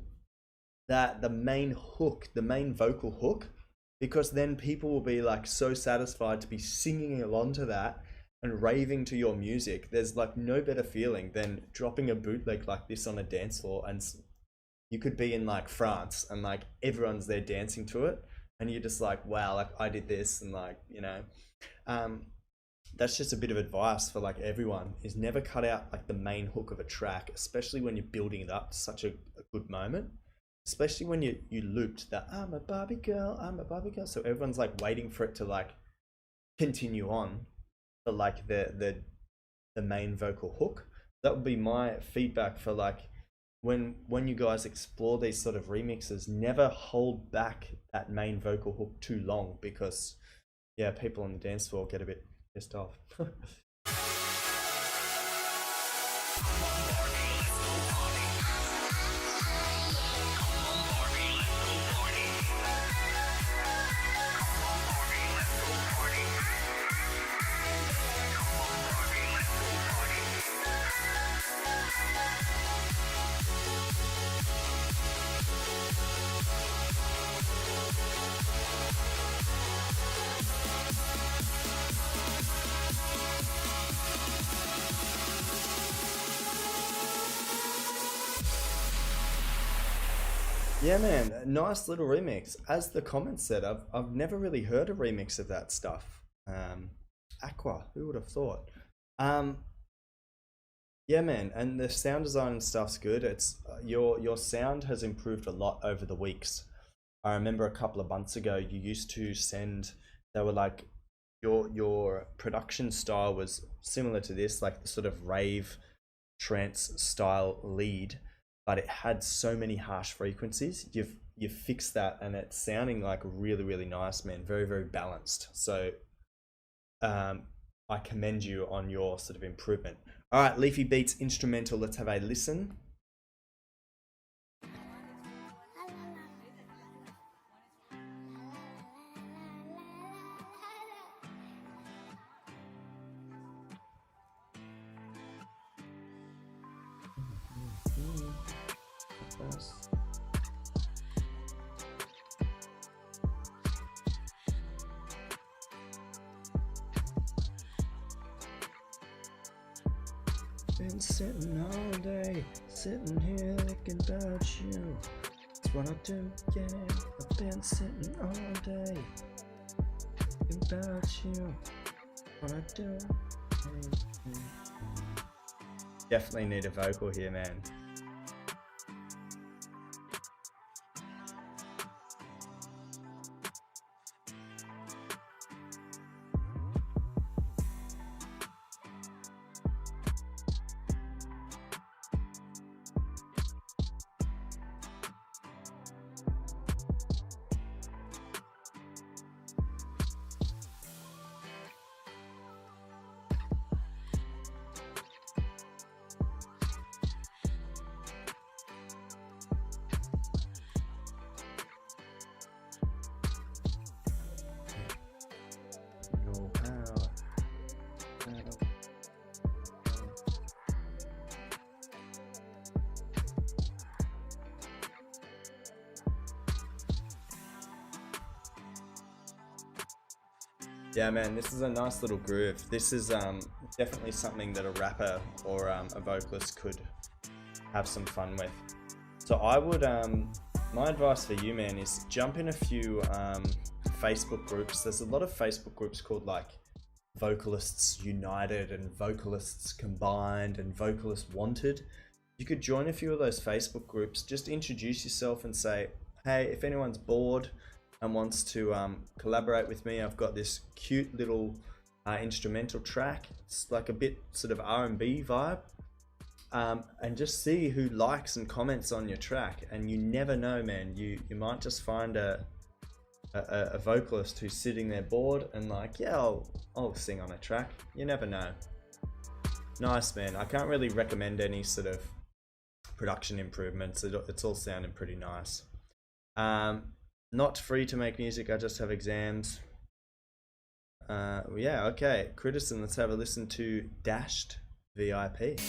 that the main hook, the main vocal hook, because then people will be like so satisfied to be singing along to that and raving to your music. There's like no better feeling than dropping a bootleg like this on a dance floor, and you could be in like France and like everyone's there dancing to it, and you're just like, wow, like I did this, and like, you know, that's just a bit of advice for like everyone, is never cut out like the main hook of a track, especially when you're building it up to such a good moment, especially when you looped that "I'm a Barbie girl, I'm a Barbie girl," so everyone's like waiting for it to like continue on for like the main vocal hook. That would be my feedback for like when you guys explore these sort of remixes, never hold back that main vocal hook too long, because yeah, people on the dance floor get a bit pissed off. Yeah, man, nice little remix. As the comments said, I've never really heard a remix of that stuff. Aqua, who would have thought? Yeah, man, and the sound design and stuff's good. It's your sound has improved a lot over the weeks. I remember a couple of months ago, you used to send. They were like, your production style was similar to this, like the sort of rave trance style lead, but it had so many harsh frequencies. You've fixed that, and it's sounding like really, really nice, man. Very, very balanced. So I commend you on your sort of improvement. All right, Leafy Beats instrumental. Let's have a listen. Been sitting all day, sitting here thinking about you. That's what I do, yeah. I've been sitting all day, thinking about you. What I do. Definitely need a vocal here, man. Yeah, man, this is a nice little groove. This is definitely something that a rapper or a vocalist could have some fun with. So I would, my advice for you, man, is jump in a few Facebook groups. There's a lot of Facebook groups called like vocalists united and vocalists combined and vocalists wanted, you could join a few of those Facebook groups. Just introduce yourself and say, hey, if anyone's bored and wants to collaborate with me, I've got this cute little instrumental track. It's like a bit sort of R&B vibe. And just see who likes and comments on your track. And you never know, man. You might just find a vocalist who's sitting there bored and like, yeah, I'll sing on a track. You never know. Nice, man. I can't really recommend any sort of production improvements. It's all sounding pretty nice. Not free to make music. I just have exams. Yeah, okay. Criticizen, let's have a listen to Dashed VIP.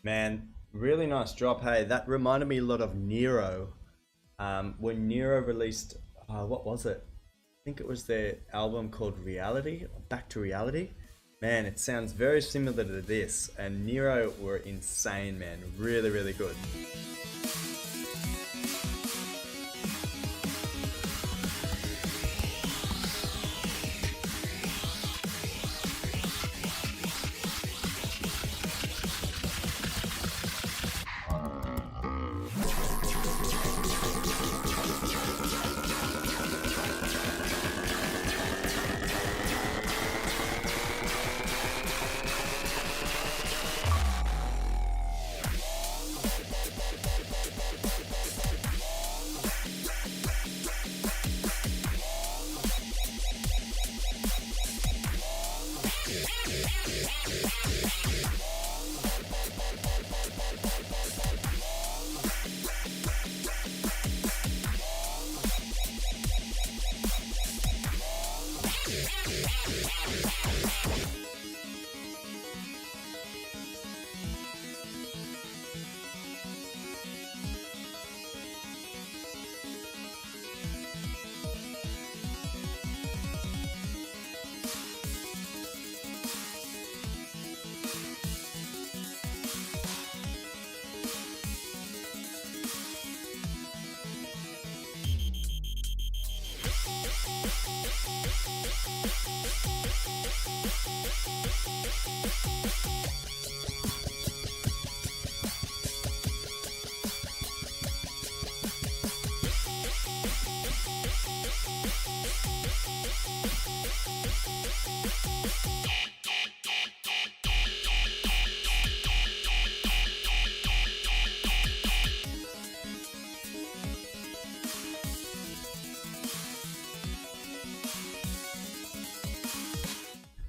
Man, really nice drop. Hey, that reminded me a lot of Nero. When Nero released, what was it? I think it was their album called Reality, Back to Reality. Man, it sounds very similar to this. And Nero were insane, man. Really, really good.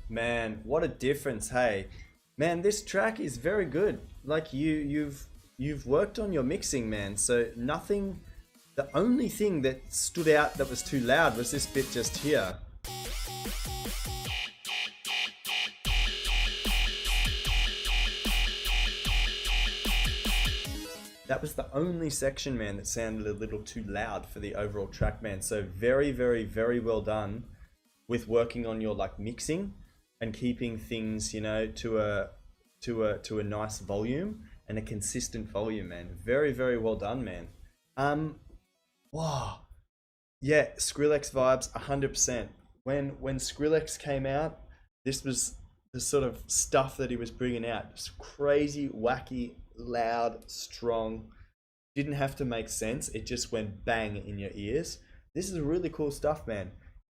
Man, what a difference. Hey, man, this track is very good. Like you've worked on your mixing, man. So nothing, the only thing that stood out that was too loud was this bit just here. That was the only section, man, that sounded a little too loud for the overall track, man. So very, very, very well done with working on your like mixing and keeping things, you know, to a nice volume and a consistent volume, man. Very, very well done, man. Wow. Yeah, Skrillex vibes 100%. When Skrillex came out, this was the sort of stuff that he was bringing out. Just crazy, wacky, loud, strong. Didn't have to make sense. It just went bang in your ears. This is really cool stuff, man.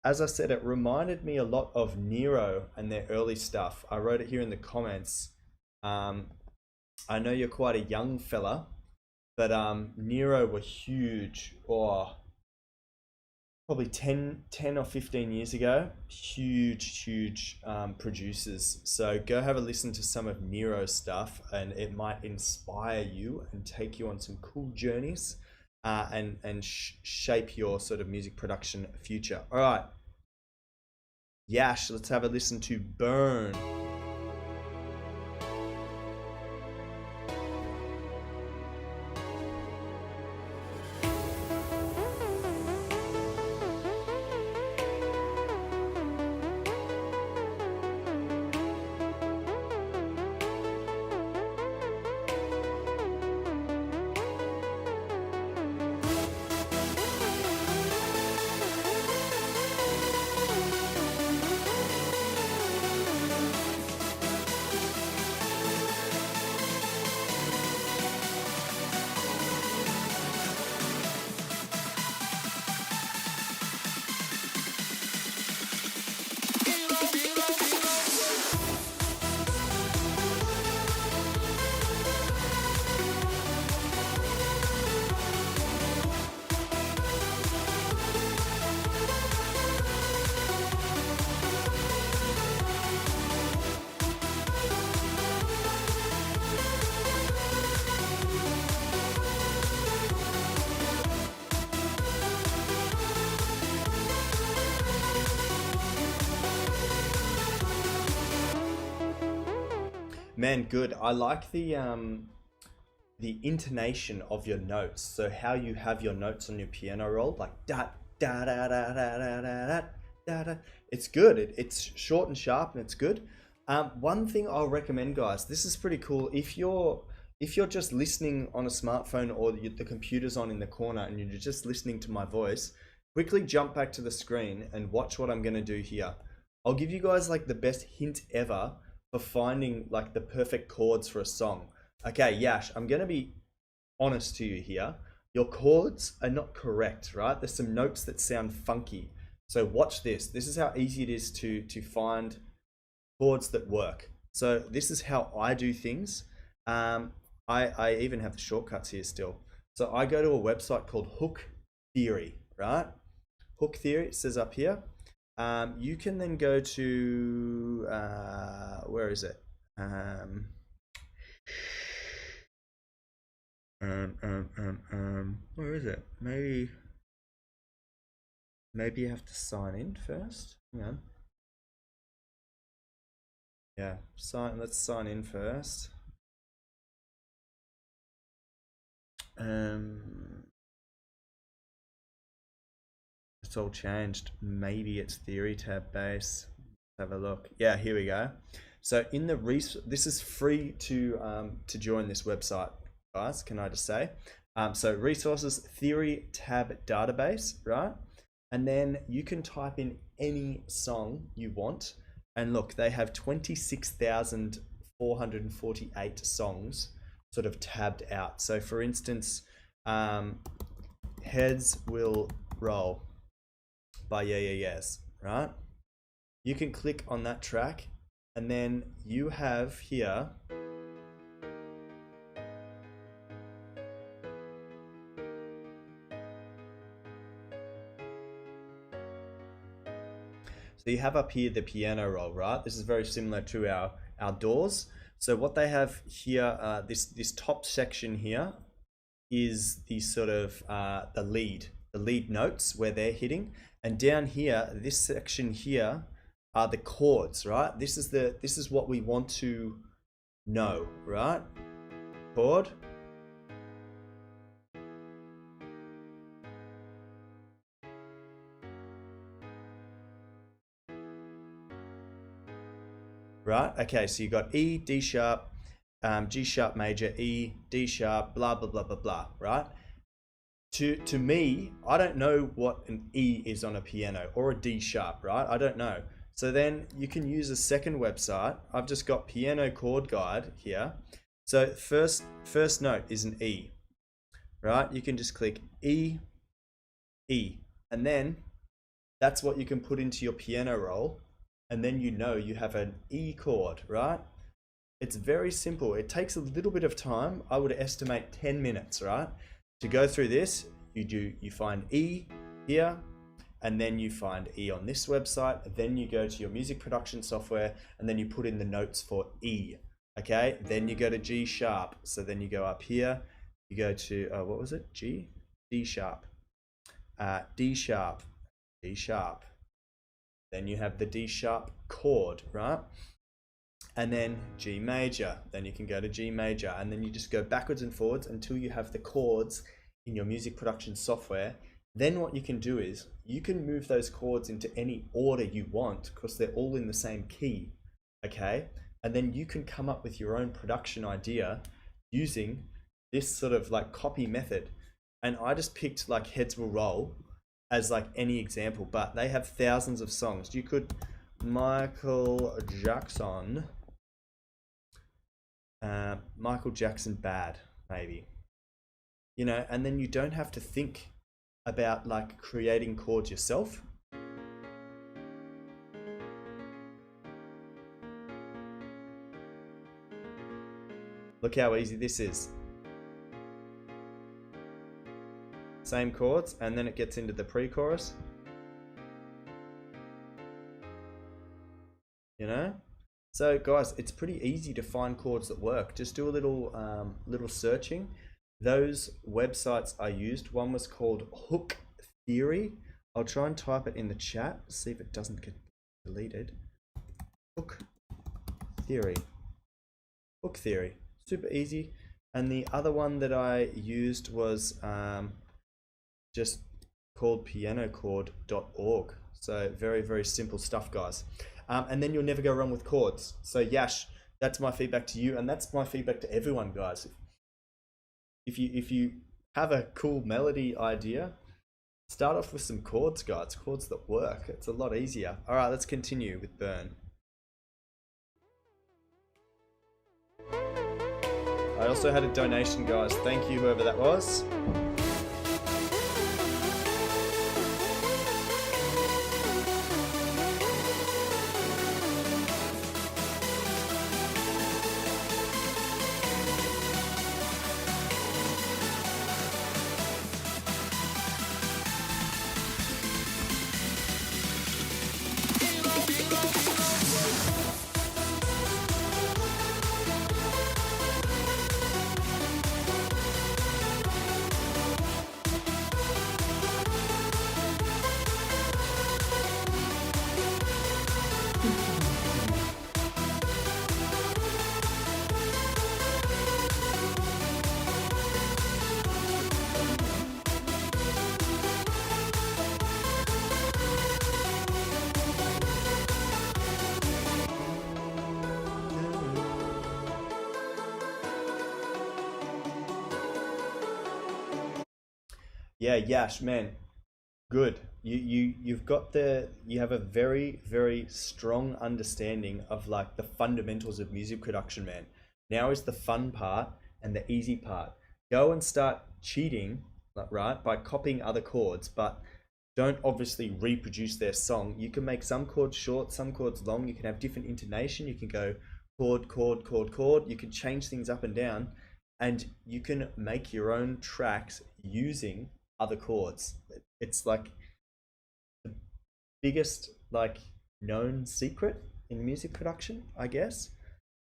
As I said, it reminded me a lot of Nero and their early stuff. I wrote it here in the comments. I know you're quite a young fella, but Nero were huge. Oh, probably 10 or 15 years ago. Huge producers. So go have a listen to some of Nero's stuff, and it might inspire you and take you on some cool journeys and shape your sort of music production future. All right, Yash, let's have a listen to Burn. Man, good. I like the intonation of your notes. So how you have your notes on your piano roll, like da da da da da da da da da. It's good. It's short and sharp, and it's good. One thing I'll recommend, guys, this is pretty cool. If you're just listening on a smartphone or the computer's on in the corner and you're just listening to my voice, quickly jump back to the screen and watch what I'm going to do here. I'll give you guys like the best hint ever for finding like the perfect chords for a song. Okay, Yash, I'm going to be honest to you here. Your chords are not correct, right? There's some notes that sound funky. So watch this. This is how easy it is to find chords that work. So this is how I do things. I even have the shortcuts here still. So I go to a website called Hook Theory, right? Hook Theory, it says up here. You can then go to, where is it? Where is it? Maybe you have to sign in first. Hang on. Yeah, let's sign in first. It's all changed. Maybe it's Theory tab base. Let's have a look. Yeah, here we go. So in the this is free to join this website, guys. Can I just say? So resources, Theory tab database, right? And then you can type in any song you want, and look, they have 26,448 songs sort of tabbed out. So for instance, Heads Will Roll by Yeah Yeah Yeahs, right? You can click on that track, and then you have here so you have up here the piano roll, right? This is very similar to our Doors. So what they have here, this top section here is the sort of the lead notes where they're hitting, and down here, this section here are the chords, right? This is what we want to know, right? Chord, right? Okay, so you got E, D sharp, G sharp major, E, D sharp, blah, blah, blah, blah, blah, right? To me, I don't know what an E is on a piano or a D sharp, right? I don't know. So then you can use a second website. I've just got piano chord guide here. So first note is an E, right? You can just click E, E, and then that's what you can put into your piano roll. And then you know you have an E chord, right? It's very simple. It takes a little bit of time. I would estimate 10 minutes, right? To go through this, you find E here, and then you find E on this website. Then you go to your music production software, and then you put in the notes for E. Okay, then you go to G sharp. So then you go up here, you go to what was it? G, D sharp, D sharp, D sharp. Then you have the D sharp chord, right? And then G major. Then you can go to G major, and then you just go backwards and forwards until you have the chords in your music production software. Then what you can do is you can move those chords into any order you want because they're all in the same key, okay? And then you can come up with your own production idea using this sort of like copy method. And I just picked like Heads Will Roll as like any example, but they have thousands of songs. You could Michael Jackson bad, maybe, you know, and then you don't have to think about like creating chords yourself. Look how easy this is. Same chords, and then it gets into the pre-chorus. You know? So guys, it's pretty easy to find chords that work. Just do a little searching. Those websites I used, one was called Hook Theory. I'll try and type it in the chat, see if it doesn't get deleted. Hook Theory. Hook Theory. Super easy. And the other one that I used was just called pianochord.org. So very, very simple stuff, guys. And then you'll never go wrong with chords. So Yash, that's my feedback to you, and that's my feedback to everyone, guys. If you have a cool melody idea, start off with some chords, guys. Chords that work. It's a lot easier. All right, let's continue with Burn. I also had a donation, guys. Thank you, whoever that was. Yeah, Yash, man, good. You have a very, very strong understanding of like the fundamentals of music production, man. Now is the fun part and the easy part. Go and start cheating, right, by copying other chords, but don't obviously reproduce their song. You can make some chords short, some chords long. You can have different intonation. You can go chord, chord, chord, chord. You can change things up and down, and you can make your own tracks using other chords. It's like the biggest like known secret in music production, I guess.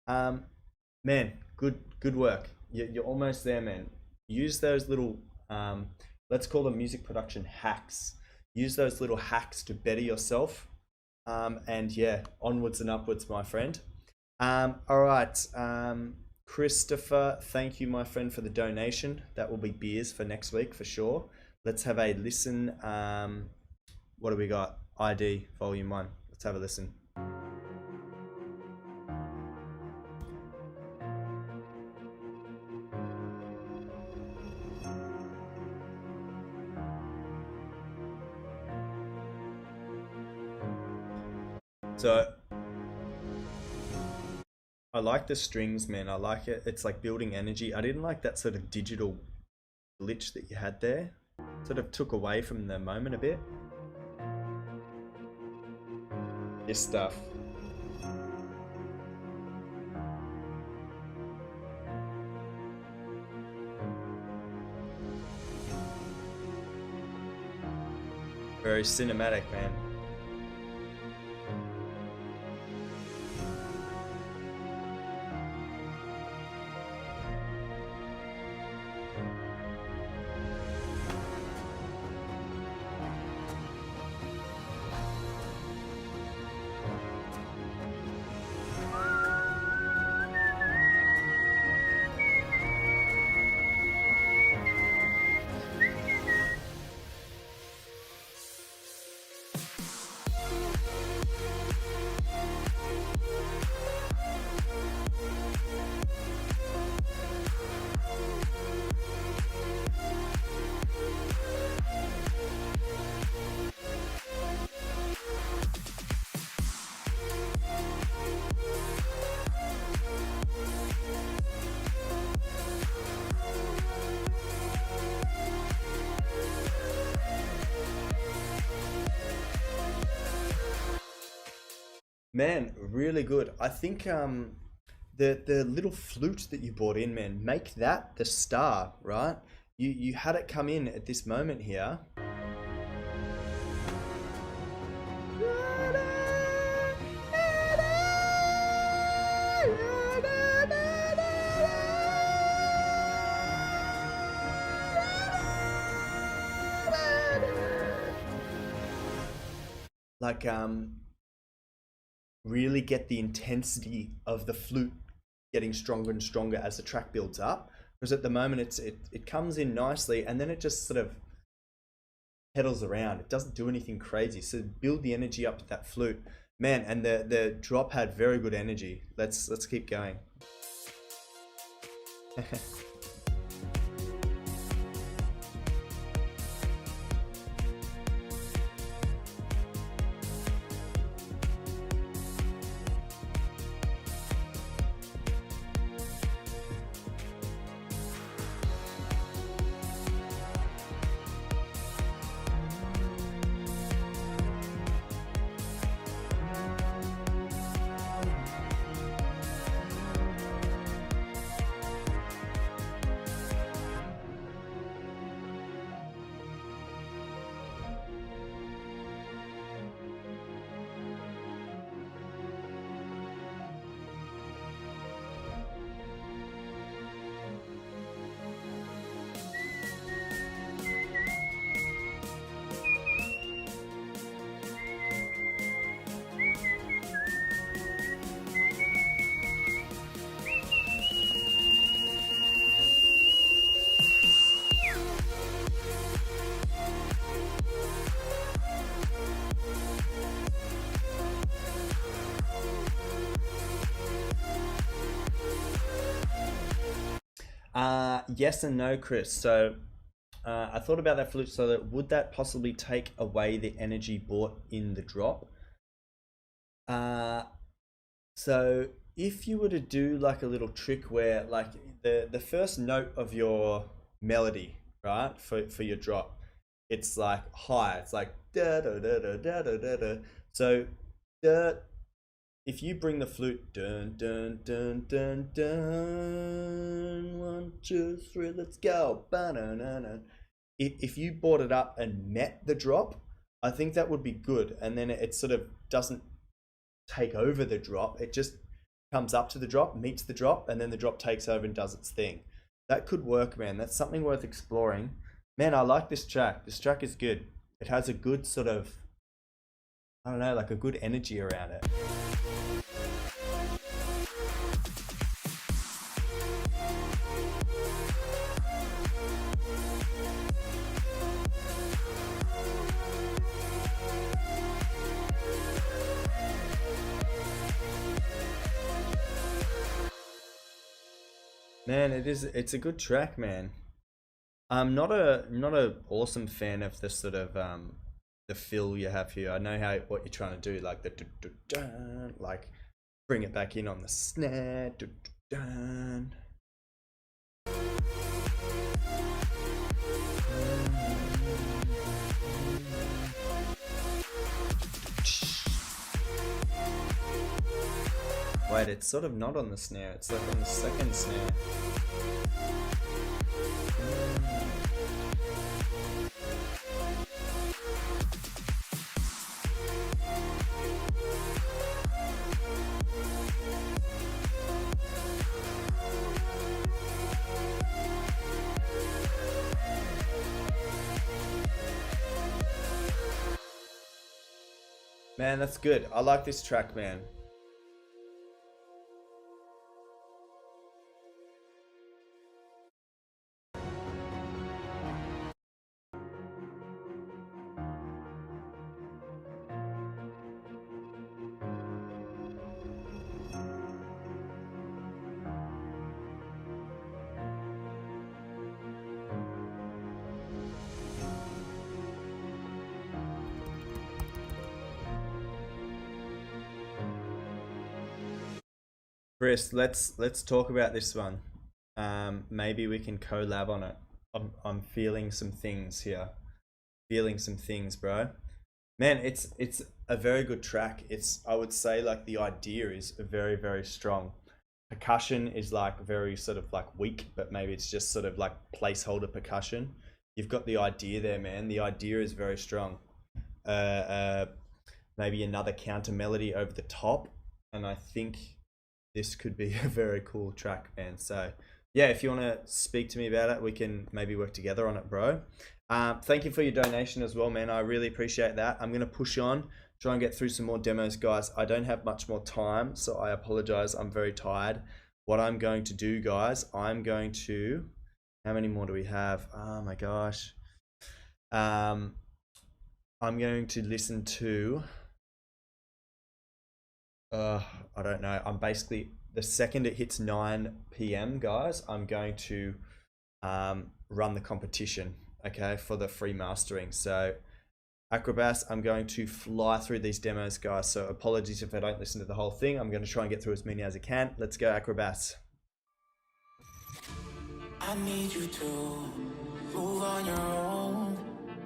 Man, good work. You're almost there, man. Use those little let's call them music production hacks. Use those little hacks to better yourself. And yeah, onwards and upwards, my friend. All right, Christopher, thank you, my friend, for the donation. That will be beers for next week for sure. Let's have a listen. What do we got? ID Volume 1. Let's have a listen. So I like the strings, man. I like it. It's like building energy. I didn't like that sort of digital glitch that you had there. Sort of took away from the moment a bit. This stuff. Very cinematic, man. Man, really good. I think the little flute that you brought in, man, make that the star, right? You had it come in at this moment here. Like really get the intensity of the flute getting stronger and stronger as the track builds up, because at the moment it comes in nicely and then it just sort of pedals around. It doesn't do anything crazy, so build the energy up to that flute, man. And the drop had very good energy. Let's keep going. Yes and no, Chris. So I thought about that flute. So that would that possibly take away the energy brought in the drop? So if you were to do like a little trick where like the first note of your melody, right, for your drop, it's like high. It's like da da da da da da da da. So da. If you bring the flute, dun dun dun dun dun, 1, 2, 3, let's go, ba-na-na-na. If you brought it up and met the drop, I think that would be good. And then it sort of doesn't take over the drop. It just comes up to the drop, meets the drop, and then the drop takes over and does its thing. That could work, man. That's something worth exploring. Man, I like this track. This track is good. It has a good sort of, I don't know, like a good energy around it. Man, it's a good track, man. I'm not a awesome fan of the sort of the feel you have here. I know what you're trying to do, like the dun, like bring it back in on the snare. Dun. Wait, it's sort of not on the snare, it's like on the second snare. Man, that's good. I like this track, man. Chris, let's talk about this one. Maybe we can collab on it. I'm feeling some things here. Feeling some things, bro. Man, it's a very good track. I would say like the idea is very, very strong. Percussion is like very sort of like weak, but maybe it's just sort of like placeholder percussion. You've got the idea there, man. The idea is very strong. Maybe another counter melody over the top, and I think this could be a very cool track, man. So yeah, if you want to speak to me about it, we can maybe work together on it, bro. Thank you for your donation as well, man. I really appreciate that. I'm going to push on, try and get through some more demos, guys. I don't have much more time, so I apologize. I'm very tired. What I'm going to do, guys, how many more do we have? Oh my gosh. I'm going to listen to, I don't know. I'm basically, the second it hits 9 p.m, guys, I'm going to run the competition, okay, for the free mastering. So Acrobass, I'm going to fly through these demos, guys. So apologies if I don't listen to the whole thing. I'm going to try and get through as many as I can. Let's go, Acrobass. I need you to move on your own.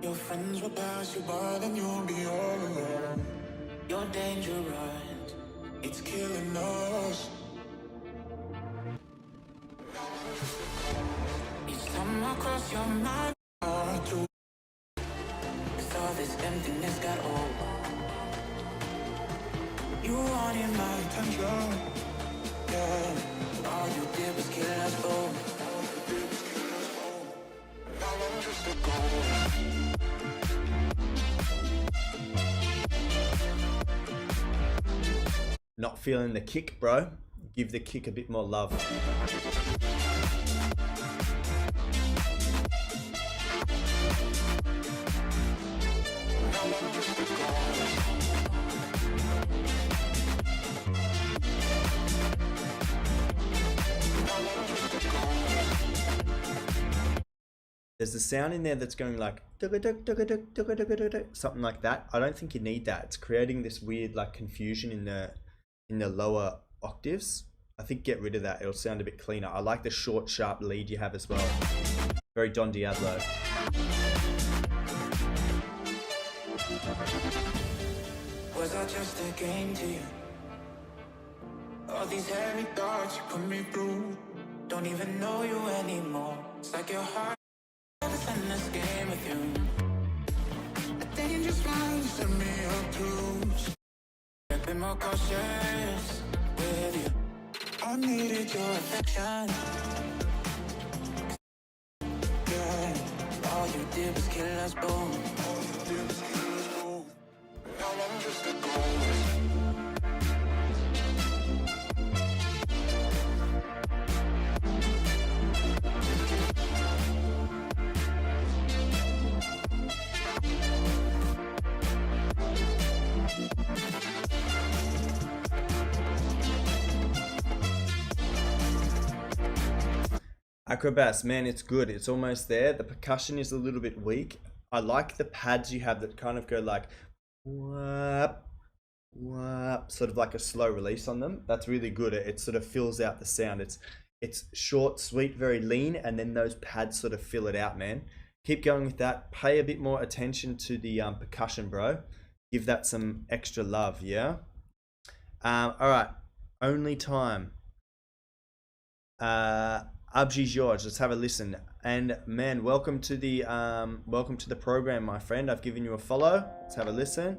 Your friends will pass you by, then you'll be all alone. Your danger right, it's killing us. Each time I cross your mind, all this emptiness got old. You wanted my attention, yeah. All you did was kill us both. Not feeling the kick, bro. Give the kick a bit more love. There's a sound in there that's going like something like that. I don't think you need that. It's creating this weird like confusion in the lower octaves. I think get rid of that. It'll sound a bit cleaner. I like the short, sharp lead you have as well. Very Don Diablo. Was I just a game to you? All these heavy thoughts you put me through. Don't even know you anymore. It's like your heart is in this game with you. A dangerous mind set me up to. A bit more cautious with you. I needed your affection. Yeah, all you did was kill us both. All you did was kill us both. Now I'm just a ghost. Acrobass, man, it's good. It's almost there. The percussion is a little bit weak. I like the pads you have that kind of go like whap, whap, sort of like a slow release on them. That's really good. It sort of fills out the sound. It's short, sweet, very lean, and then those pads sort of fill it out, man. Keep going with that. Pay a bit more attention to the percussion, bro. Give that some extra love, yeah? All right, Only Time. Abji George, let's have a listen. And man, welcome to the program, my friend. I've given you a follow. Let's have a listen.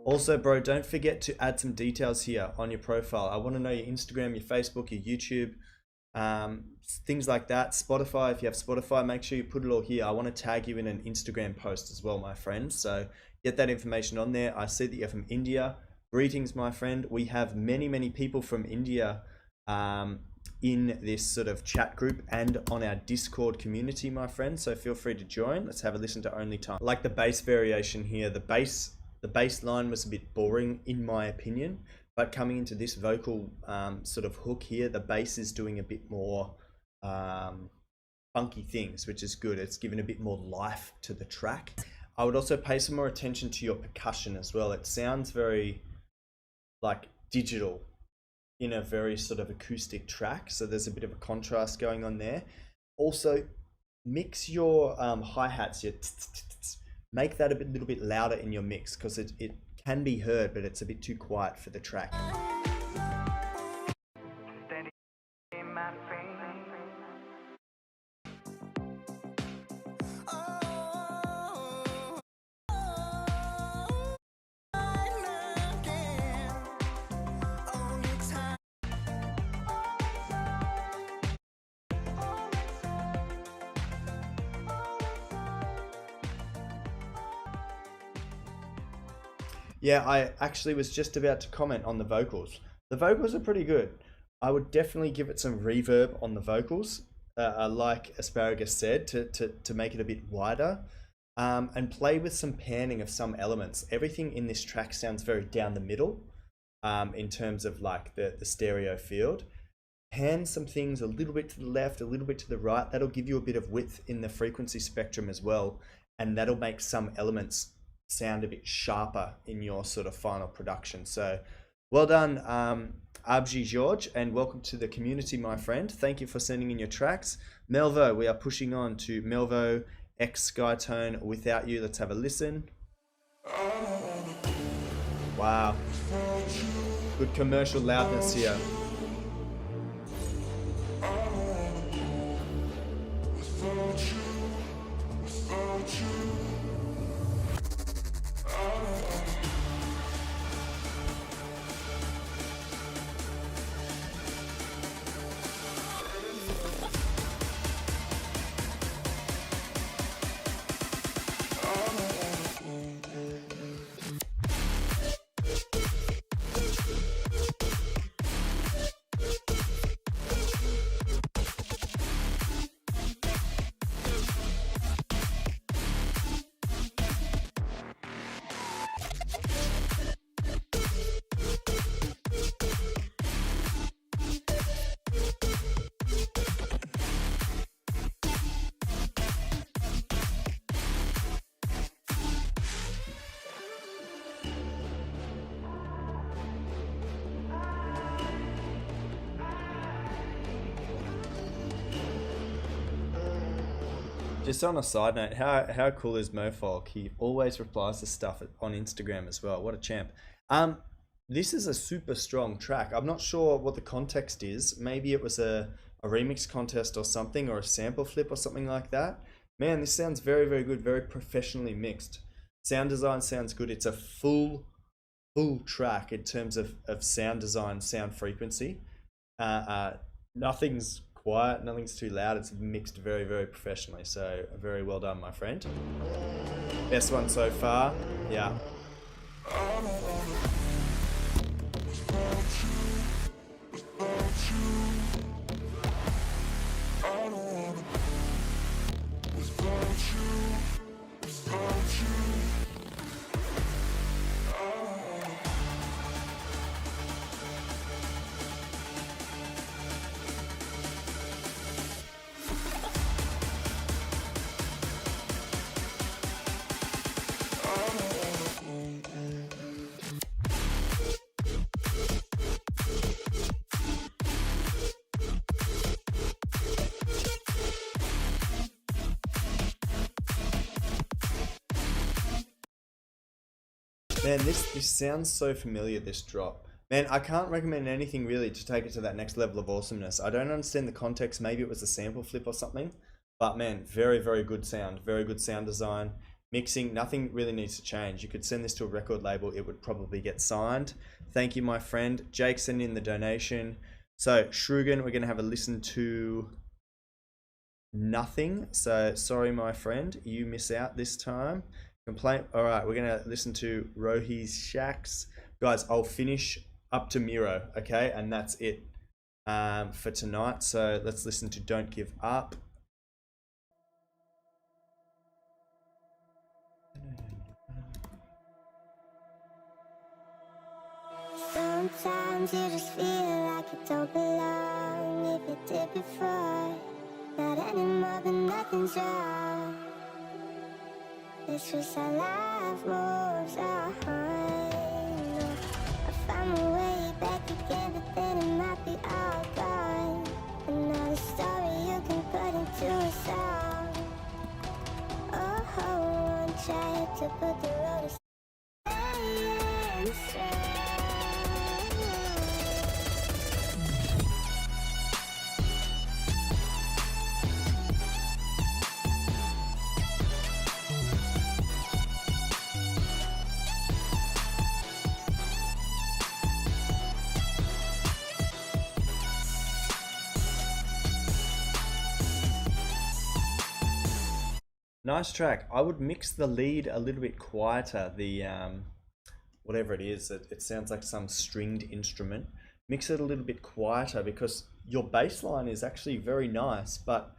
Also, bro, don't forget to add some details here on your profile. I want to know your Instagram, your Facebook, your YouTube, things like that. Spotify, if you have Spotify, make sure you put it all here. I want to tag you in an Instagram post as well, my friend. So get that information on there. I see that you're from India. Greetings, my friend. We have many people from India in this sort of chat group and on our Discord community, my friend. So feel free to join. Let's have a listen to Only Time. Like the bass variation here. The bass line was a bit boring in my opinion, but coming into this vocal sort of hook here, the bass is doing a bit more funky things, which is good. It's given a bit more life to the track. I would also pay some more attention to your percussion as well. It sounds very like digital in a very sort of acoustic track, so there's a bit of a contrast going on there. Also, mix your hi-hats, your make that a little bit louder in your mix, because it can be heard, but it's a bit too quiet for the track. Yeah, I actually was just about to comment on the vocals. The vocals are pretty good. I would definitely give it some reverb on the vocals, like Asparagus said, to make it a bit wider, and play with some panning of some elements. Everything in this track sounds very down the middle in terms of like the stereo field. Pan some things a little bit to the left, a little bit to the right. That'll give you a bit of width in the frequency spectrum as well, and that'll make some elements sound a bit sharper in your sort of final production. So well done, Abji George, and welcome to the community, my friend. Thank you for sending in your tracks. Melvo, we are pushing on to Melvo X Skytone, Without You. Let's have a listen. Wow, good commercial loudness here. Just on a side note, how cool is Mofolk? He always replies to stuff on Instagram as well. What a champ. This is a super strong track. I'm not sure what the context is. Maybe it was a remix contest or something, or a sample flip or something like that. Man, this sounds very, very good, very professionally mixed. Sound design sounds good. It's a full track in terms of sound design, sound frequency. Nothing's quiet, nothing's too loud. It's mixed very, very professionally. So very well done, my friend. Best one so far. Yeah. Man, this sounds so familiar, this drop. Man, I can't recommend anything really to take it to that next level of awesomeness. I don't understand the context. Maybe it was a sample flip or something. But man, very, very good sound. Very good sound design. Mixing, nothing really needs to change. You could send this to a record label. It would probably get signed. Thank you, my friend. Jake sent in the donation. So, Shrugan, we're going to have a listen to Nothing. So, sorry, my friend. You miss out this time. Complaint. All right, we're going to listen to Rohi's Shacks. Guys, I'll finish up to Miro, okay? And that's it for tonight. So let's listen to Don't Give Up. Sometimes you just feel like you don't belong. If you did before, not anymore, but nothing's wrong. It's just how life moves on. I found my way back again, but then it might be all gone. Another story you can put into a song. Oh, one try to put the road aside. Nice track. I would mix the lead a little bit quieter. The whatever it is, it sounds like some stringed instrument. Mix it a little bit quieter because your bass line is actually very nice, but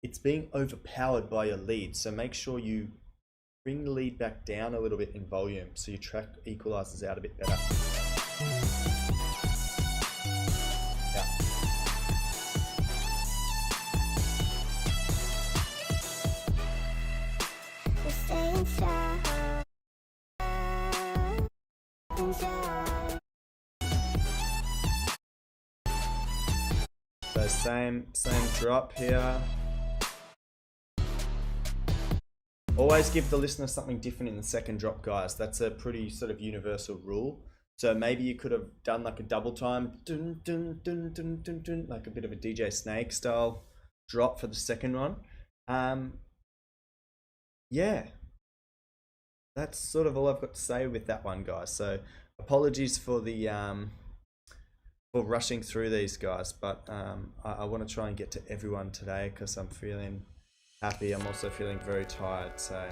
it's being overpowered by your lead. So make sure you bring the lead back down a little bit in volume so your track equalizes out a bit better. Yeah. Staying strong. So same drop here. Always give the listener something different in the second drop, guys. That's a pretty sort of universal rule. So maybe you could have done like a double time, dun, dun, dun, dun, dun, dun, like a bit of a DJ Snake style drop for the second one. Yeah, that's sort of all I've got to say with that one, guys. So apologies for the for rushing through these, guys, but I want to try and get to everyone today because I'm feeling happy. I'm also feeling very tired, so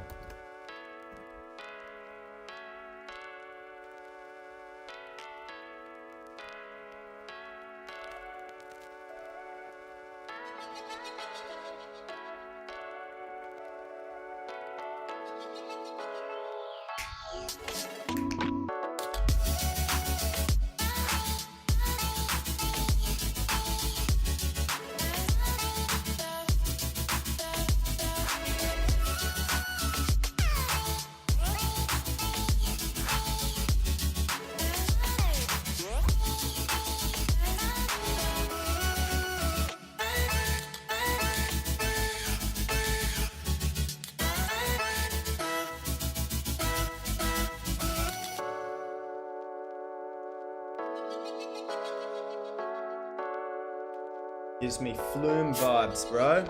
gives me Flume vibes, bro.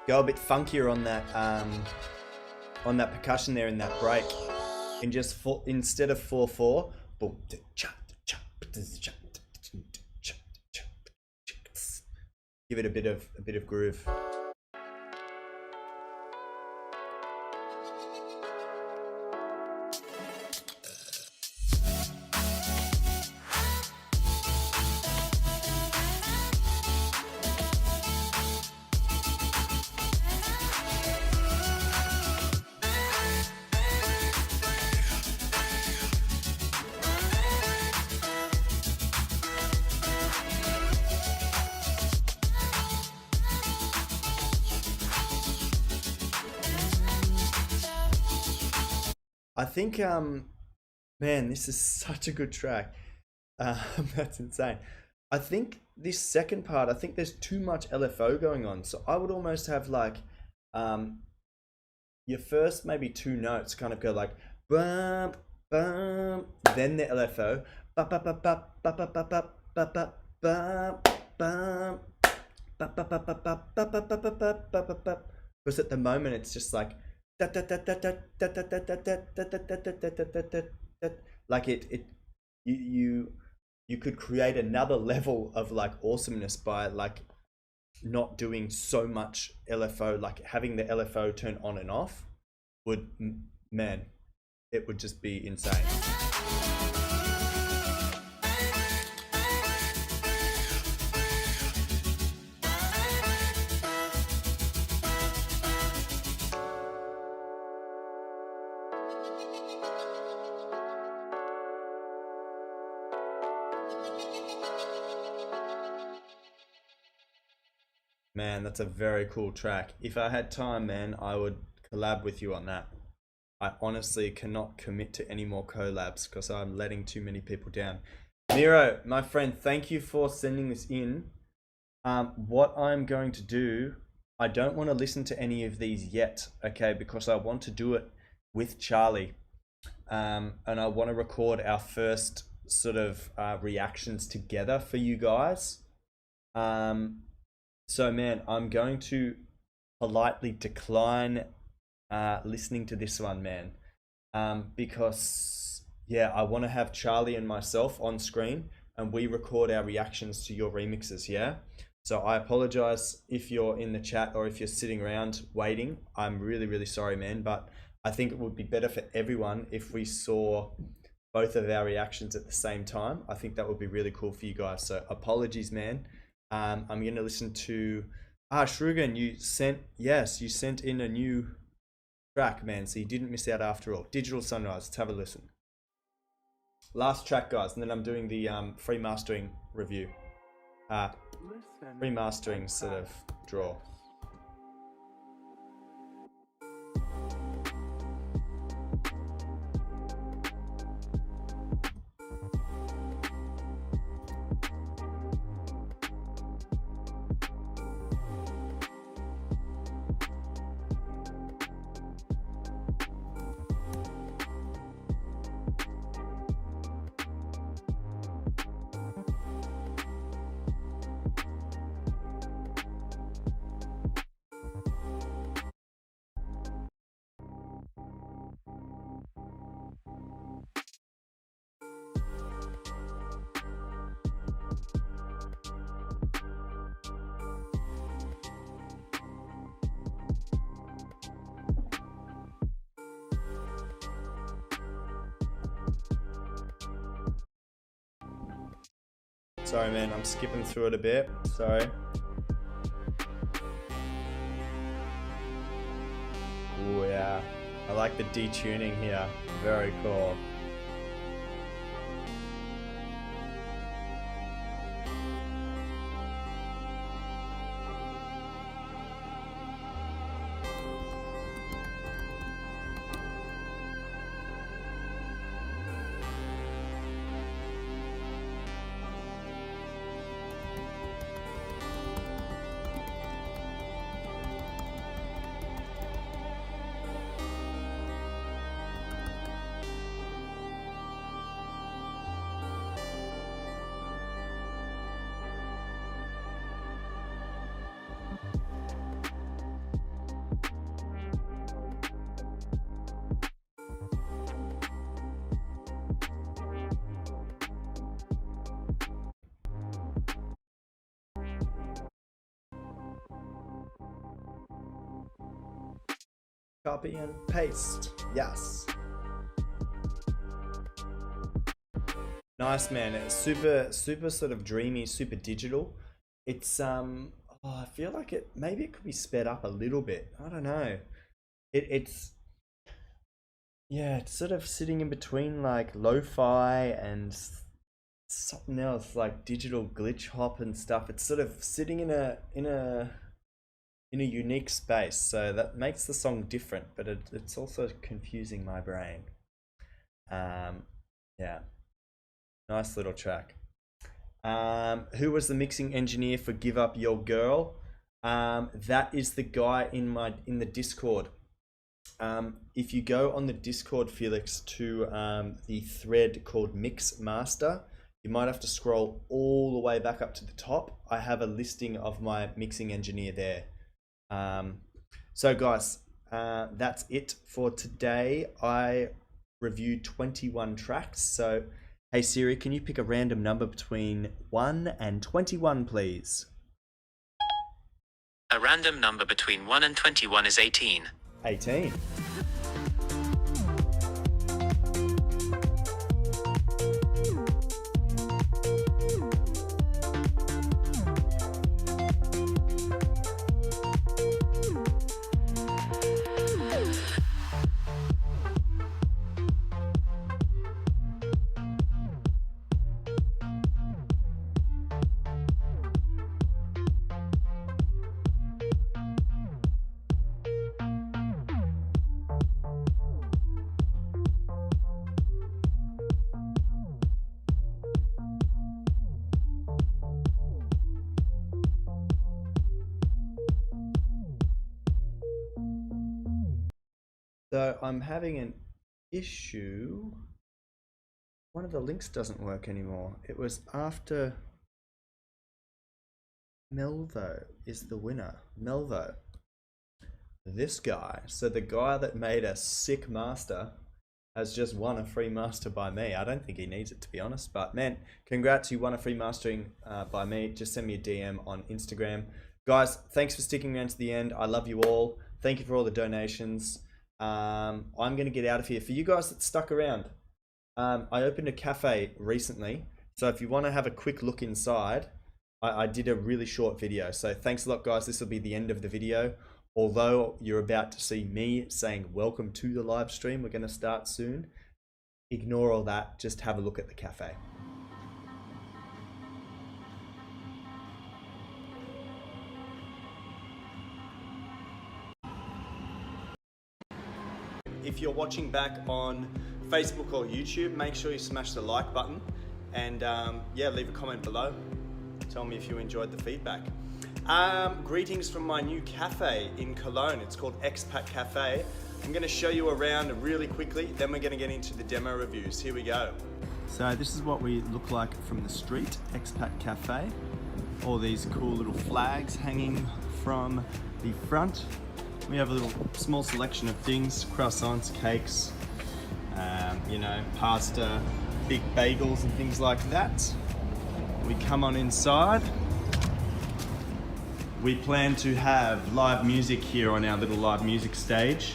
Go a bit funkier on that percussion there in that break. And just instead of 4/4, boom, give it a bit of groove. I think man, this is such a good track. That's insane. I think this second part, I think there's too much LFO going on. So I would almost have like your first maybe two notes kind of go like bum bum, then the LFO, ba ba ba ba ba ba ba ba ba ba bum bum, ba ba ba ba ba ba ba ba ba ba ba ba ba. Because at the moment it's just like da da da da da da da da da da da da da da da da da da, like it you could create another level of like awesomeness by like not doing so much LFO, like having the LFO turn on and off would, man, it would just be insane. Man, that's a very cool track. If I had time, man, I would collab with you on that. I honestly cannot commit to any more collabs because I'm letting too many people down. Miro, my friend, thank you for sending this in. What I'm going to do, I don't want to listen to any of these yet, okay, because I want to do it with Charlie. And I want to record our first sort of reactions together for you guys. So man, I'm going to politely decline listening to this one, man, because yeah, I want to have Charlie and myself on screen and we record our reactions to your remixes. Yeah, so I apologize if you're in the chat or if you're sitting around waiting. I'm really sorry, man, but I think it would be better for everyone if we saw both of our reactions at the same time. I think that would be really cool for you guys, so apologies, man. I'm going to listen to Shrugan, you sent in a new track, man, so you didn't miss out after all. Digital Sunrise, let's have a listen. Last track, guys, and then I'm doing the free mastering review. Free mastering sort of draw. Sorry, man, I'm skipping through it a bit. Sorry. Oh yeah, I like the detuning here. Very cool. Copy and paste. Yes. Nice, man. It's super sort of dreamy, super digital. It's I feel like maybe it could be sped up a little bit. I don't know. It's yeah, it's sort of sitting in between like lo-fi and something else like digital glitch hop and stuff. It's sort of sitting in a unique space, so that makes the song different, but it's also confusing my brain. Yeah, nice little track. Who was the mixing engineer for Give Up Your Girl? That is the guy in the Discord. If you go on the Discord, Felix, to the thread called Mix Master, you might have to scroll all the way back up to the top. I have a listing of my mixing engineer there. So guys, that's it for today. I reviewed 21 tracks. So, hey Siri, can you pick a random number between 1 and 21, please? A random number between 1 and 21 is 18. 18. So I'm having an issue. One of the links doesn't work anymore. It was after Melvo is the winner. Melvo. This guy. So the guy that made a sick master has just won a free master by me. I don't think he needs it, to be honest. But man, congrats, you won a free mastering by me. Just send me a DM on Instagram. Guys, thanks for sticking around to the end. I love you all. Thank you for all the donations. I'm going to get out of here. For you guys that stuck around, I opened a cafe recently. So if you want to have a quick look inside, I did a really short video. So thanks a lot, guys. This will be the end of the video. Although you're about to see me saying welcome to the live stream, we're going to start soon. Ignore all that. Just have a look at the cafe. If you're watching back on Facebook or YouTube, make sure you smash the like button and yeah, leave a comment below. Tell me if you enjoyed the feedback. Greetings from my new cafe in Cologne. It's called Expat Cafe. I'm going to show you around really quickly, then we're going to get into the demo reviews. Here we go. So this is what we look like from the street, Expat Cafe. All these cool little flags hanging from the front. We have a little small selection of things, croissants, cakes, you know, pasta, big bagels and things like that. We come on inside. We plan to have live music here on our little live music stage.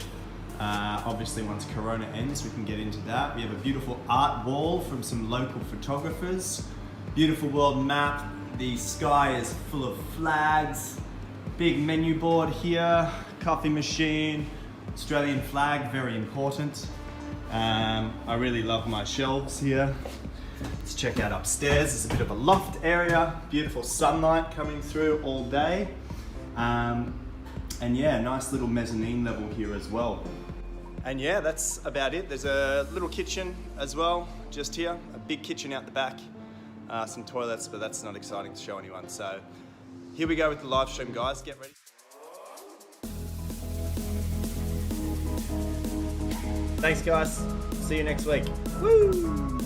Obviously once Corona ends, we can get into that. We have a beautiful art wall from some local photographers. Beautiful world map. The sky is full of flags. Big menu board here. Coffee machine, Australian flag, very important. I really love my shelves here. Let's check out upstairs. There's a bit of a loft area, beautiful sunlight coming through all day. And yeah, nice little mezzanine level here as well. And yeah, that's about it. There's a little kitchen as well, just here. A big kitchen out the back. Some toilets, but that's not exciting to show anyone. So here we go with the live stream, guys. Get ready. Thanks, guys. See you next week. Woo!